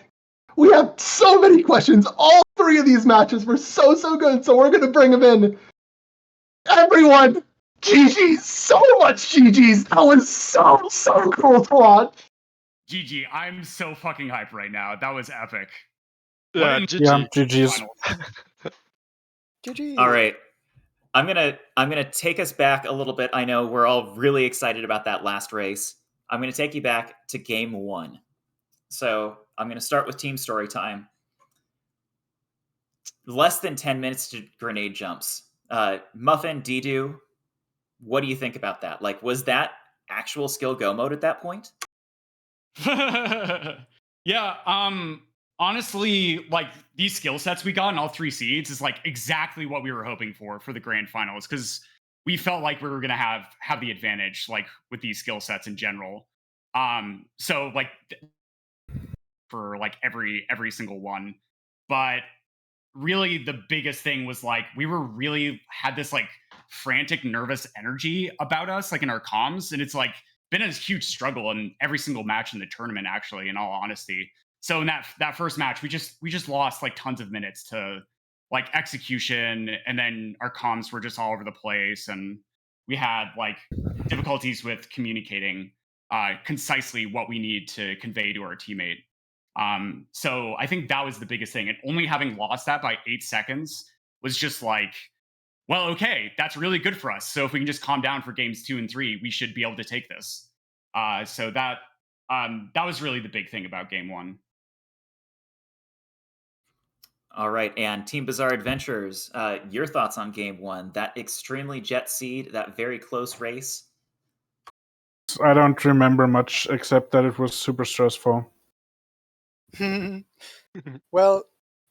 We have so many questions. All three of these matches were so good. So we're going to bring them in. Everyone, GG's. So much GG's. That was so cool to watch. GG, I'm so fucking hyped right now. That was epic. Yeah, GG's. GG. All right. I'm gonna take us back a little bit. I know we're all really excited about that last race. I'm gonna take you back to game 1. So I'm gonna start with Team Storytime. Less than 10 minutes to grenade jumps. Muffin, Dedew, what do you think about that? Like, was that actual skill go mode at that point? Yeah, honestly, like these skill sets we got in all 3 seeds is like exactly what we were hoping for the grand finals, because we felt like we were gonna have the advantage, like with these skill sets in general. So like for like every single one, but really the biggest thing was like we were really had this like frantic, nervous energy about us, like in our comms, and it's like been a huge struggle in every single match in the tournament, actually, in all honesty. So in that first match, we just lost like tons of minutes to like execution, and then our comms were just all over the place, and we had like difficulties with communicating concisely what we need to convey to our teammate. So I think that was the biggest thing. And only having lost that by 8 seconds was just like, well, okay, that's really good for us. So if we can just calm down for games 2 and 3, we should be able to take this. So that was really the big thing about game 1. All right, and Team Bizarre Adventures, your thoughts on game 1? That extremely jet seed, that very close race. I don't remember much except that it was super stressful. Well,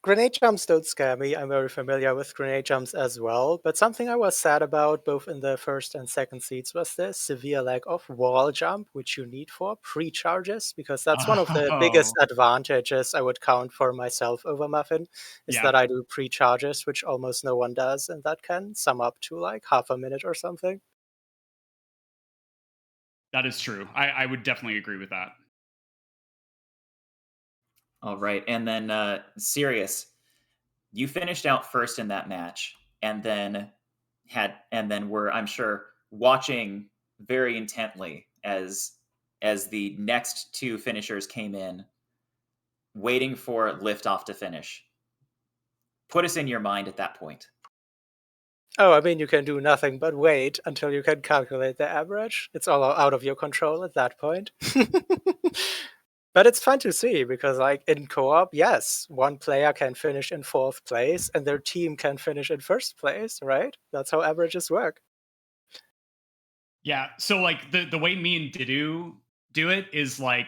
grenade jumps don't scare me. I'm very familiar with grenade jumps as well. But something I was sad about both in the first and second seeds was the severe lack of wall jump, which you need for pre-charges, because that's one of the biggest advantages I would count for myself over Muffin, is that I do pre-charges, which almost no one does, and that can sum up to like half a minute or something. That is true. I would definitely agree with that. All right, and then Sirius, you finished out first in that match, and then were, I'm sure, watching very intently as the next 2 finishers came in, waiting for liftoff to finish. Put us in your mind at that point. Oh, I mean, you can do nothing but wait until you can calculate the average. It's all out of your control at that point. But it's fun to see because, like, in co-op, yes, one player can finish in 4th place and their team can finish in 1st place, right? That's how averages work. Yeah, so like the way me and Dedew do it is like,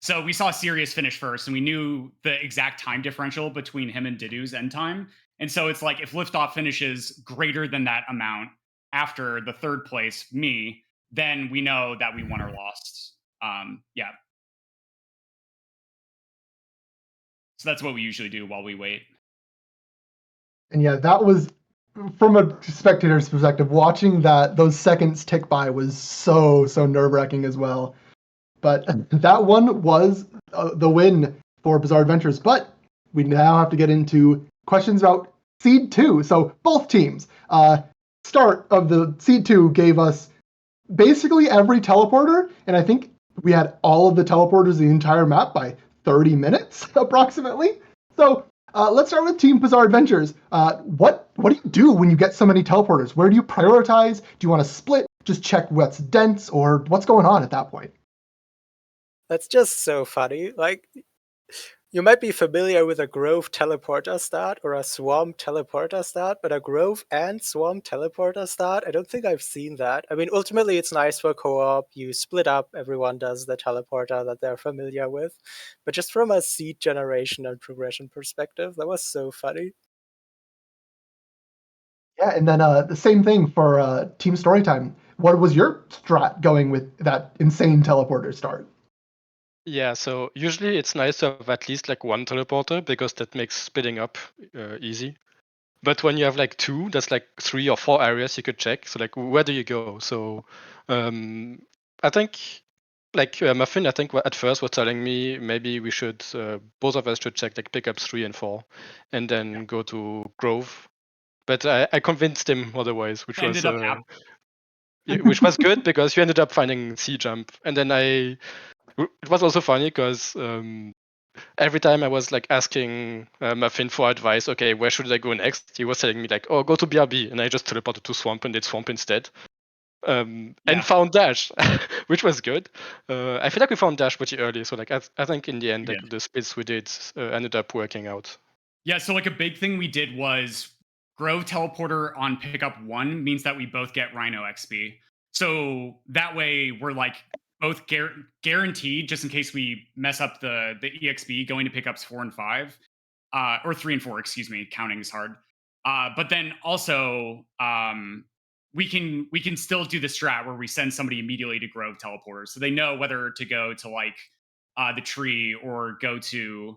so we saw Sirius finish first, and we knew the exact time differential between him and Dedew's end time. And so it's like if liftoff finishes greater than that amount after the 3rd place, me, then we know that we won or lost. Yeah. So that's what we usually do while we wait. And yeah, that was, from a spectator's perspective, watching those seconds tick by was so nerve-wracking as well. But that one was the win for Bizarre Adventures. But we now have to get into questions about Seed 2. So both teams. Start of the Seed 2 gave us basically every teleporter, and I think we had all of the teleporters the entire map by 30 minutes, approximately. So let's start with Team Bizarre Adventures. What do you do when you get so many teleporters? Where do you prioritize? Do you want to split? Just check what's dense, or what's going on at that point? That's just so funny. Like, you might be familiar with a Grove teleporter start or a Swarm teleporter start, but a Grove and Swarm teleporter start, I don't think I've seen that. I mean, ultimately, it's nice for co-op. You split up, everyone does the teleporter that they're familiar with. But just from a seed generation and progression perspective, that was so funny. Yeah, and then the same thing for Team Storytime. What was your strat going with that insane teleporter start? Yeah, so usually it's nice to have at least like one teleporter because that makes splitting up easy. But when you have like 2, that's like 3 or 4 areas you could check. So like, where do you go? So I think like Muffin, I think at first was telling me maybe we should both of us should check like pickups 3 and 4, and then go to Grove. But I convinced him otherwise, which was Ended up which was good because you ended up finding C jump, and then it was also funny because every time I was like asking Muffin for advice, okay, where should I go next? He was telling me like, oh, go to BRB, and I just teleported to Swamp and did Swamp instead. And found Dash, which was good. I feel like we found Dash pretty early, so like I think in the end, like the splits we did ended up working out. Yeah, so like a big thing we did was Grove teleporter on pickup 1 means that we both get Rhino XP. So that way we're like both guaranteed, just in case we mess up the EXP, going to pickups 4 and 5, or 3 and 4, excuse me. Counting is hard. But then also we can still do the strat where we send somebody immediately to Grove teleporter, so they know whether to go to like the tree or go to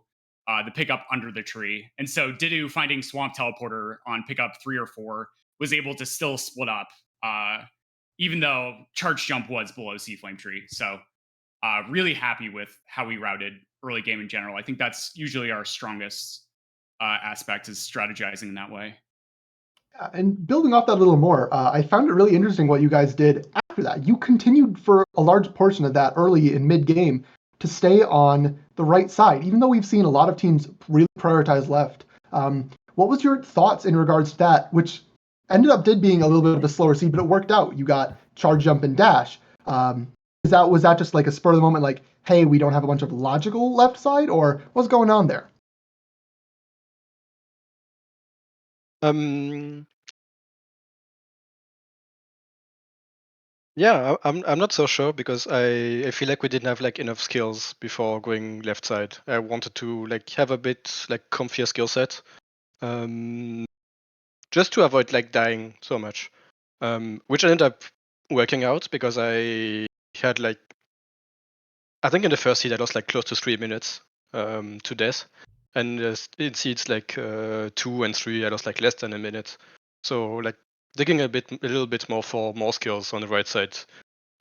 the pickup under the tree. And so Dedew finding Swamp Teleporter on pickup 3 or 4 was able to still split up, even though Charge Jump was below Sea Flame Tree. So really happy with how we routed early game in general. I think that's usually our strongest aspect, is strategizing in that way. Yeah, and building off that a little more, I found it really interesting what you guys did after that. You continued for a large portion of that early and mid game to stay on the right side, even though we've seen a lot of teams really prioritize left. What was your thoughts in regards to that, which ended up being a little bit of a slower seed, but it worked out. You got Charge, Jump, and Dash. Was that just like a spur of the moment, like, hey, we don't have a bunch of logical left side, or what's going on there? Yeah, I'm not so sure because I feel like we didn't have like enough skills before going left side. I wanted to like have a bit like comfier skill set, just to avoid like dying so much, which ended up working out because I had like, I think in the first seed I lost like close to 3 minutes to death, and in seeds like 2 and 3 I lost like less than a minute. So like digging a little bit more for more skills on the right side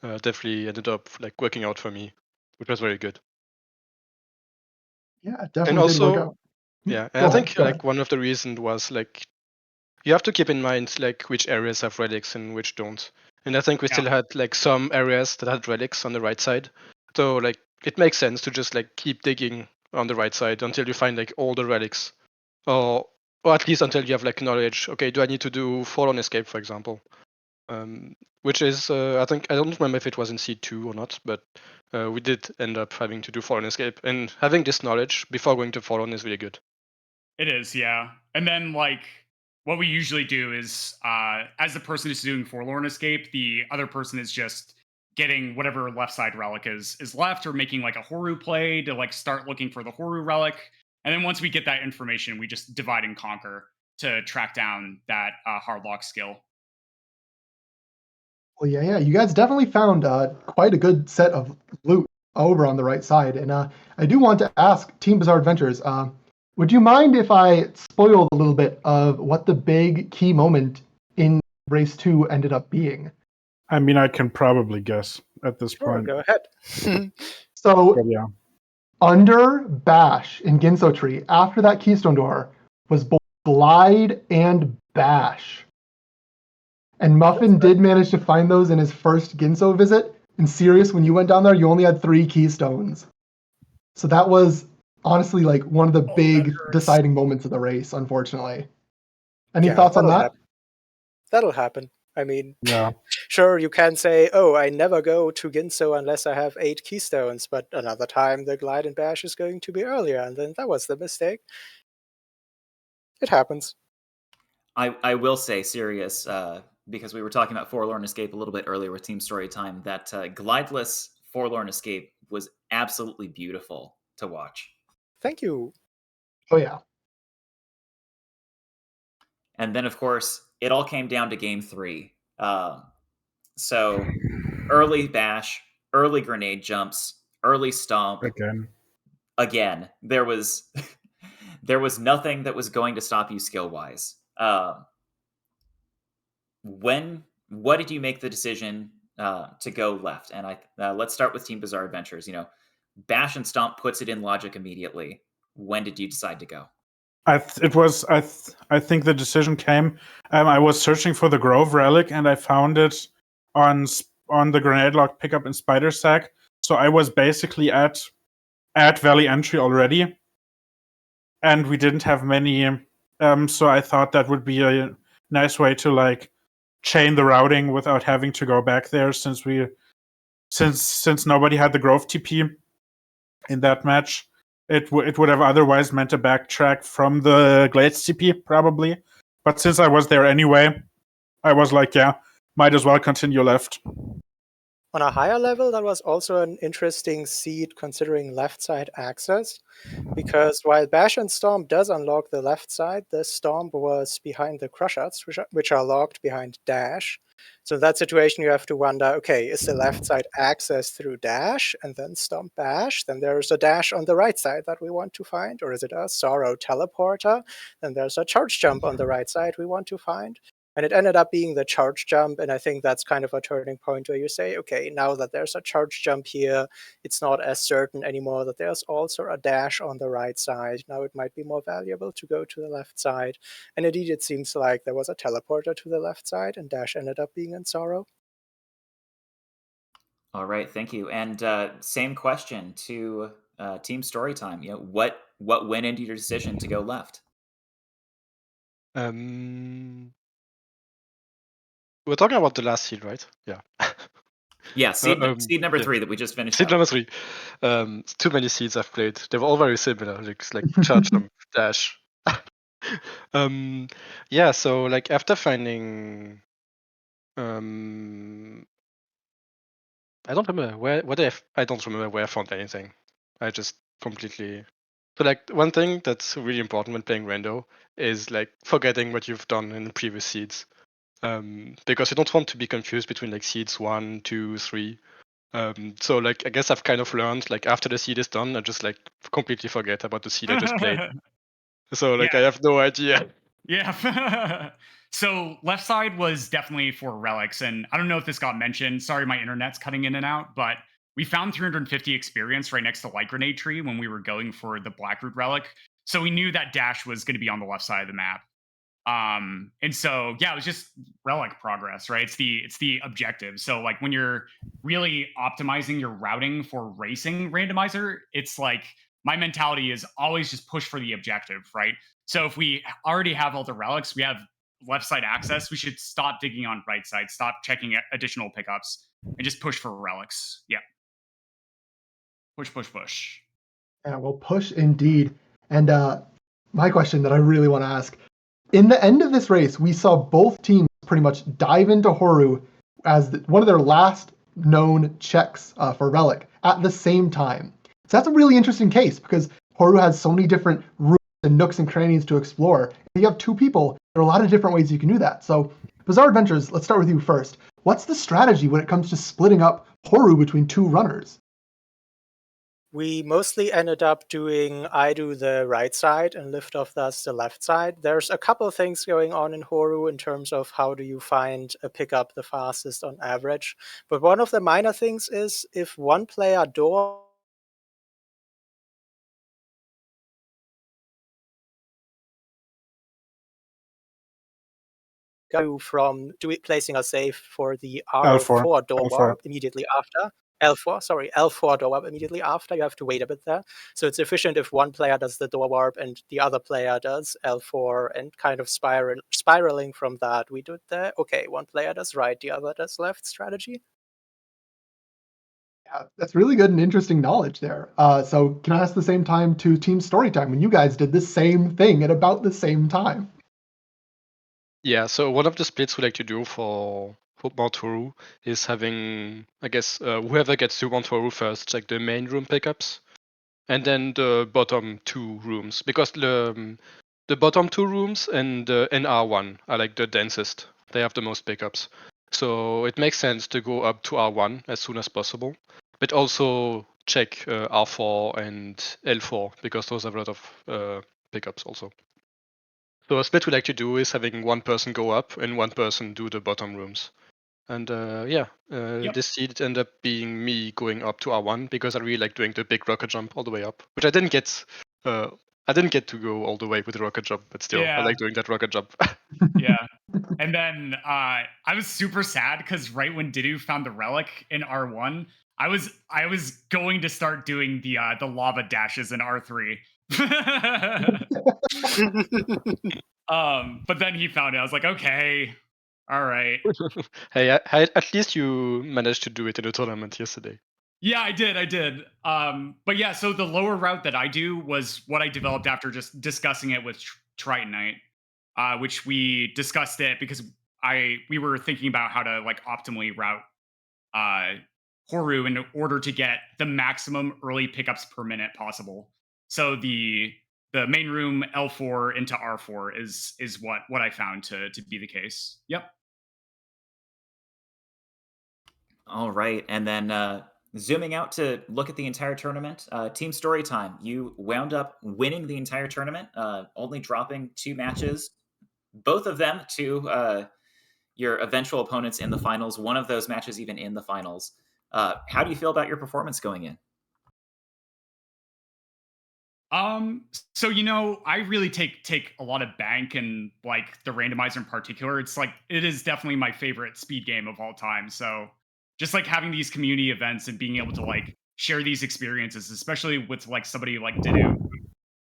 definitely ended up like working out for me, which was very good. Yeah, it definitely And did also, work out. yeah, and I think like one of the reasons was like you have to keep in mind like which areas have relics and which don't. And I think we still had like some areas that had relics on the right side. So like it makes sense to just like keep digging on the right side until you find like all the relics. Or at least until you have like knowledge. Okay, do I need to do Fallen Escape, for example? Which is I think, I don't remember if it was in seed 2 or not, but we did end up having to do Fallen Escape, and having this knowledge before going to Fallen is really good. It is, yeah. And then like what we usually do is as the person is doing Forlorn Escape, the other person is just getting whatever left side relic is left, or making like a Horu play to like start looking for the Horu relic. And then once we get that information, we just divide and conquer to track down that hardlock skill. Well, yeah. You guys definitely found quite a good set of loot over on the right side. And I do want to ask Team Bizarre Adventures, would you mind if I spoiled a little bit of what the big key moment in Race 2 ended up being? I mean, I can probably guess at this point. Go ahead. So, But yeah. Under Bash in Ginso Tree, after that Keystone Door, was both Glide and Bash. And Muffin did manage to find those in his first Ginso visit. And Sirius, when you went down there, you only had 3 Keystones. So that was honestly like one of the big deciding moments of the race, unfortunately. Any thoughts on that? That'll happen. I mean, yeah. Sure, you can say, oh, I never go to Ginso unless I have 8 Keystones, but another time the Glide and Bash is going to be earlier, and then that was the mistake. It happens. I will say, Sirius, because we were talking about Forlorn Escape a little bit earlier with Team Storytime, that glideless Forlorn Escape was absolutely beautiful to watch. Thank you. Oh, yeah. And then, of course, it all came down to game 3. So early Bash, early grenade jumps, early stomp. Again, there was there was nothing that was going to stop you skill-wise. What did you make the decision to go left. And let's start with Team Bizarre Adventures. Bash and Stomp puts it in logic immediately. When did you decide to go? I think the decision came. I was searching for the Grove relic, and I found it on the grenade lock pickup in Spider Sack. So I was basically at Valley Entry already, and we didn't have many. So I thought that would be a nice way to like chain the routing without having to go back there, since nobody had the Grove TP in that match. It would have otherwise meant a backtrack from the Glades TP, probably. But since I was there anyway, I was like, yeah, might as well continue left. On a higher level, that was also an interesting seed considering left side access, because while Bash and Stomp does unlock the left side, the Stomp was behind the Crushouts, which are locked behind Dash. So in that situation, you have to wonder, okay, is the left side access through Dash and then Stomp Bash? Then there's a Dash on the right side that we want to find. Or is it a Sorrow Teleporter? Then there's a Charge Jump on the right side we want to find. And it ended up being the charge jump, and I think that's kind of a turning point where you say, okay, now that there's a charge jump here, it's not as certain anymore that there's also a dash on the right side. Now it might be more valuable to go to the left side. And indeed, it seems like there was a teleporter to the left side, and dash ended up being in Sorrow. All right, thank you. And same question to Team Storytime. What went into your decision to go left? We're talking about the last seed, right? Yeah. Yeah, seed number 3 that we just finished. Seed number 3. Too many seeds I've played. They were all very similar, like charge jump, dash. Yeah. So like after finding, I don't remember where. I don't remember where I found anything. I just completely. So like one thing that's really important when playing rando is like forgetting what you've done in the previous seeds. Because you don't want to be confused between like seeds 1, 2, 3. So like I guess I've kind of learned like after the seed is done, I just like completely forget about the seed I just played. So like I have no idea. Yeah. So left side was definitely for relics, and I don't know if this got mentioned. Sorry, my internet's cutting in and out, but we found 350 experience right next to Light Grenade Tree when we were going for the Blackroot relic. So we knew that dash was going to be on the left side of the map. And so yeah, it was just relic progress, right? It's the objective. So like when you're really optimizing your routing for racing randomizer, it's like my mentality is always just push for the objective, right? So if we already have all the relics, we have left side access, we should stop digging on right side, stop checking additional pickups, and just push for relics. Yeah. Push. Yeah, well, push indeed. And my question that I really want to ask, in the end of this race, we saw both teams pretty much dive into Horu as one of their last known checks for Relic at the same time. So that's a really interesting case because Horu has so many different rooms and nooks and crannies to explore. If you have two people, there are a lot of different ways you can do that. So Bizarre Adventures, let's start with you first. What's the strategy when it comes to splitting up Horu between two runners? We mostly ended up doing I do the right side and lifdoff does the left side. There's a couple of things going on in Horu in terms of how do you find a pickup the fastest on average. But one of the minor things is if one player door go from placing a save for the R4 door warp immediately after. L4 door warp immediately after. You have to wait a bit there. So it's efficient if one player does the door warp and the other player does L4 and kind of spiraling from that. We did the, okay, one player does right, the other does left strategy. Yeah, that's really good and interesting knowledge there. So can I ask the same time to Team Storytime when you guys did the same thing at about the same time? Yeah, so one of the splits we like to do for Mount Horu is having, I guess, whoever gets to Mount Horu first, like the main room pickups, and then the bottom 2 rooms, because the bottom 2 rooms and R1 are like the densest. They have the most pickups. So it makes sense to go up to R1 as soon as possible, but also check R4 and L4 because those have a lot of pickups also. So a split we like to do is having one person go up and one person do the bottom rooms. And Yep. this seed ended up being me going up to R1 because I really like doing the big rocket jump all the way up, which I didn't get. I didn't get to go all the way with the rocket jump, but still, I Yeah. like doing that rocket jump. Yeah. And then I was super sad because right when Dedew found the relic in R1, I was going to start doing the lava dashes in R3. But then he found it. I was like, okay, all right. Hey, at least you managed to do it in a tournament yesterday. Yeah, I did. But yeah, so the lower route that I do was what I developed after just discussing it with Tritonite, which we discussed it because we were thinking about how to like optimally route Horu in order to get the maximum early pickups per minute possible. So the main room L4 into R4 is what I found to be the case. Yep. All right, and then zooming out to look at the entire tournament, Team Storytime, you wound up winning the entire tournament, only dropping 2 matches, both of them to your eventual opponents in the finals. One of those matches even in the finals. How do you feel about your performance going in? So I really take a lot of bank and like the randomizer in particular. It's like it is definitely my favorite speed game of all time. So just like having these community events and being able to like share these experiences, especially with like somebody like Dedew,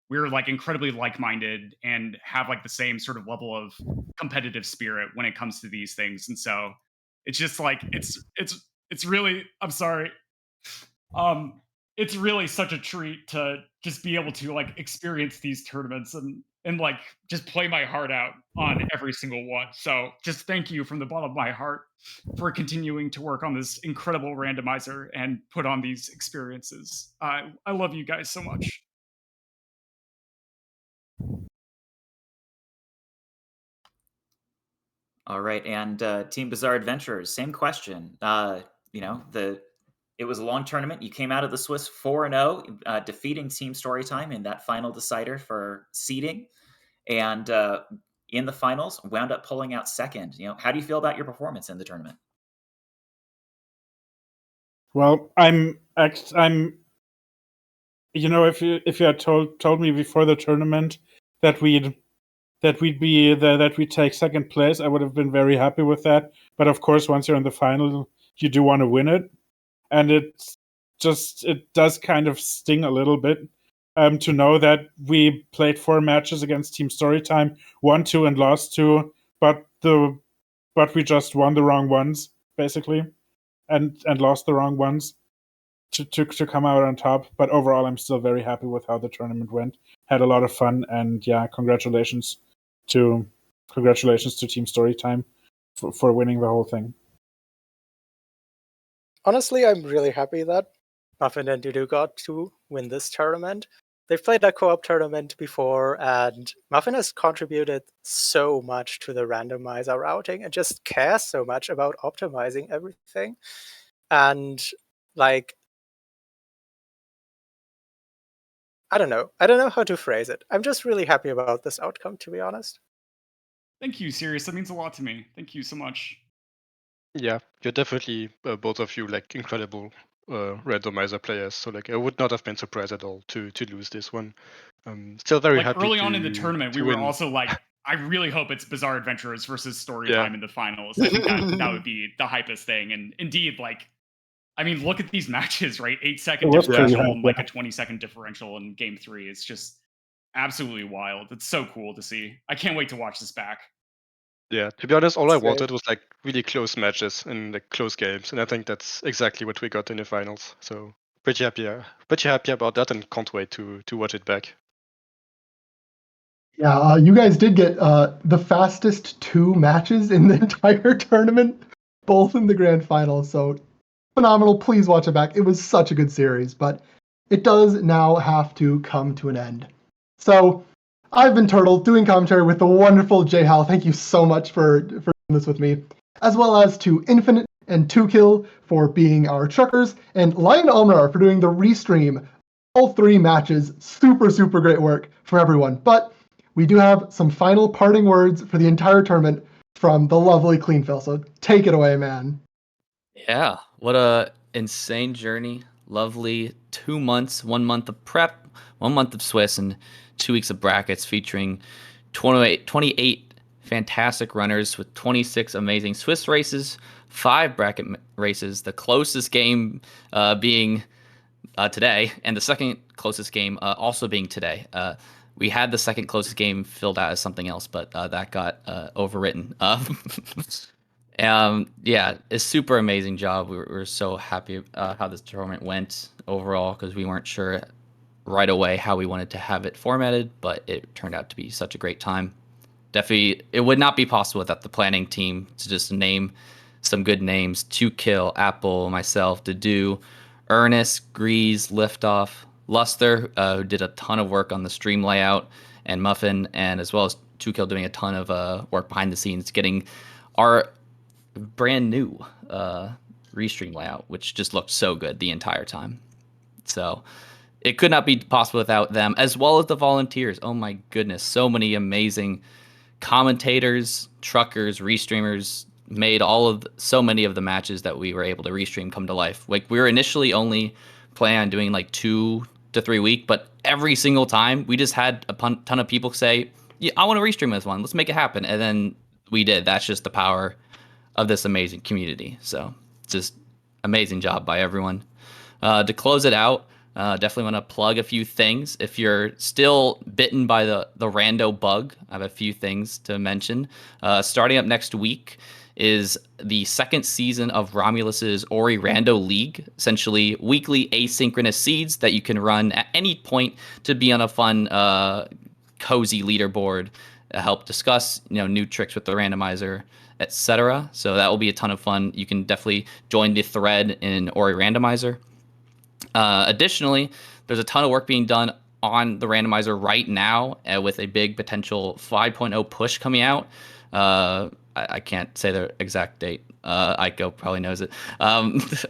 we're like incredibly like-minded and have like the same sort of level of competitive spirit when it comes to these things. And so it's just like it's really, I'm sorry. It's really such a treat to just be able to like experience these tournaments and like just play my heart out on every single one. So just thank you from the bottom of my heart for continuing to work on this incredible randomizer and put on these experiences. I love you guys so much. All right, and Team Bizarre Adventurers, same question. It was a long tournament. You came out of the Swiss 4-0, defeating Team Storytime in that final decider for seeding, and in the finals, wound up pulling out second. How do you feel about your performance in the tournament? Well, if you had told me before the tournament that we'd take second place, I would have been very happy with that. But of course, once you're in the final, you do want to win it, and it does kind of sting a little bit to know that we played 4 matches against Team Storytime, won 2 and lost 2, but we just won the wrong ones basically, and lost the wrong ones to come out on top. But overall, I'm still very happy with how the tournament went. Had a lot of fun, and yeah, congratulations to Team Storytime for winning the whole thing. Honestly, I'm really happy that Muffin and Dedew got to win this tournament. They've played that co-op tournament before, and Muffin has contributed so much to the randomizer routing and just cares so much about optimizing everything. And like, I don't know how to phrase it. I'm just really happy about this outcome, to be honest. Thank you, Sirius. That means a lot to me. Thank you so much. Yeah, you're definitely both of you like incredible randomizer players. So like I would not have been surprised at all to lose this one. Still very like happy. Early on in the tournament, we were win. also like, I really hope it's Bizarre Adventurers versus Storytime in the finals. I think that would be the hypest thing. And indeed, like, I mean, look at these matches, right? 8-second differential and like a 20-second differential in game 3. It's just absolutely wild. It's so cool to see. I can't wait to watch this back. Yeah, to be honest, all I wanted was like really close matches and like close games, and I think that's exactly what we got in the finals. So pretty happy about that, and can't wait to watch it back. Yeah, you guys did get the fastest 2 matches in the entire tournament, both in the grand final. So phenomenal. Please watch it back. It was such a good series, but it does now have to come to an end. So I've been Turtle doing commentary with the wonderful J Hal. Thank you so much for doing this with me, as well as to Infinite and 2Kill for being our truckers, and Lion Almarar for doing the restream. All 3 matches, super, super great work from everyone. But we do have some final parting words for the entire tournament from the lovely Cleanfill. So take it away, man. Yeah, what a insane journey. Lovely 2 months, 1 month of prep, 1 month of Swiss, and 2 weeks of brackets featuring 28 fantastic runners with 26 amazing Swiss races, 5 bracket races, the closest game being today, and the second closest game also being today. We had the second closest game filled out as something else, but that got overwritten. Yeah, it's super amazing job. We're so happy how this tournament went overall because we weren't sure right away how we wanted to have it formatted, but it turned out to be such a great time. Definitely, it would not be possible without the planning team to just name some good names: To Kill, Apple, myself, Dedew, Ernest, Grease, Liftoff, Luster, who did a ton of work on the stream layout, and Muffin, and as well as To Kill doing a ton of work behind the scenes, getting our brand new restream layout, which just looked so good the entire time. So it could not be possible without them, as well as the volunteers. Oh my goodness, so many amazing commentators, truckers, restreamers made so many of the matches that we were able to restream come to life. Like, we were initially only planning on doing like 2 to 3 week, but every single time we just had a ton of people say, yeah, I want to restream this one, let's make it happen. And then we did. That's just the power of this amazing community. So just amazing job by everyone. To close it out, definitely want to plug a few things. If you're still bitten by the rando bug, I have a few things to mention. Starting up next week is the second season of Romulus's Ori Rando League, essentially weekly asynchronous seeds that you can run at any point to be on a fun, cozy leaderboard, help discuss new tricks with the randomizer, etc. So that will be a ton of fun. You can definitely join the thread in Ori Randomizer. Additionally, there's a ton of work being done on the randomizer right now with a big potential 5.0 push coming out. I can't say the exact date. Aiko probably knows it,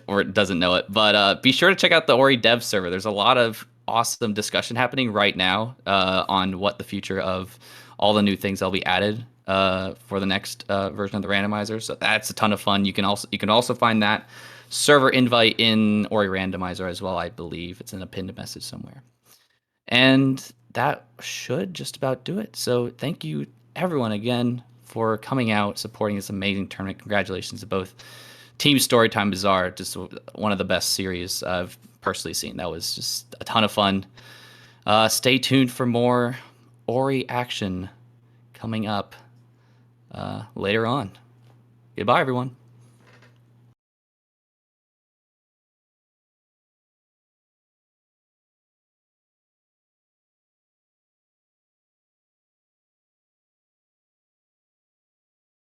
or doesn't know it. But be sure to check out the Ori dev server. There's a lot of awesome discussion happening right now on what the future of all the new things that'll be added for the next version of the randomizer. So that's a ton of fun. You can also find that server invite in Ori Randomizer as well. I believe it's in a pinned message somewhere. And that should just about do it. So thank you everyone again for coming out, supporting this amazing tournament. Congratulations to both Team Storytime Bazaar, just one of the best series I've personally seen. That was just a ton of fun. Stay tuned for more Ori action coming up later on. Goodbye, everyone.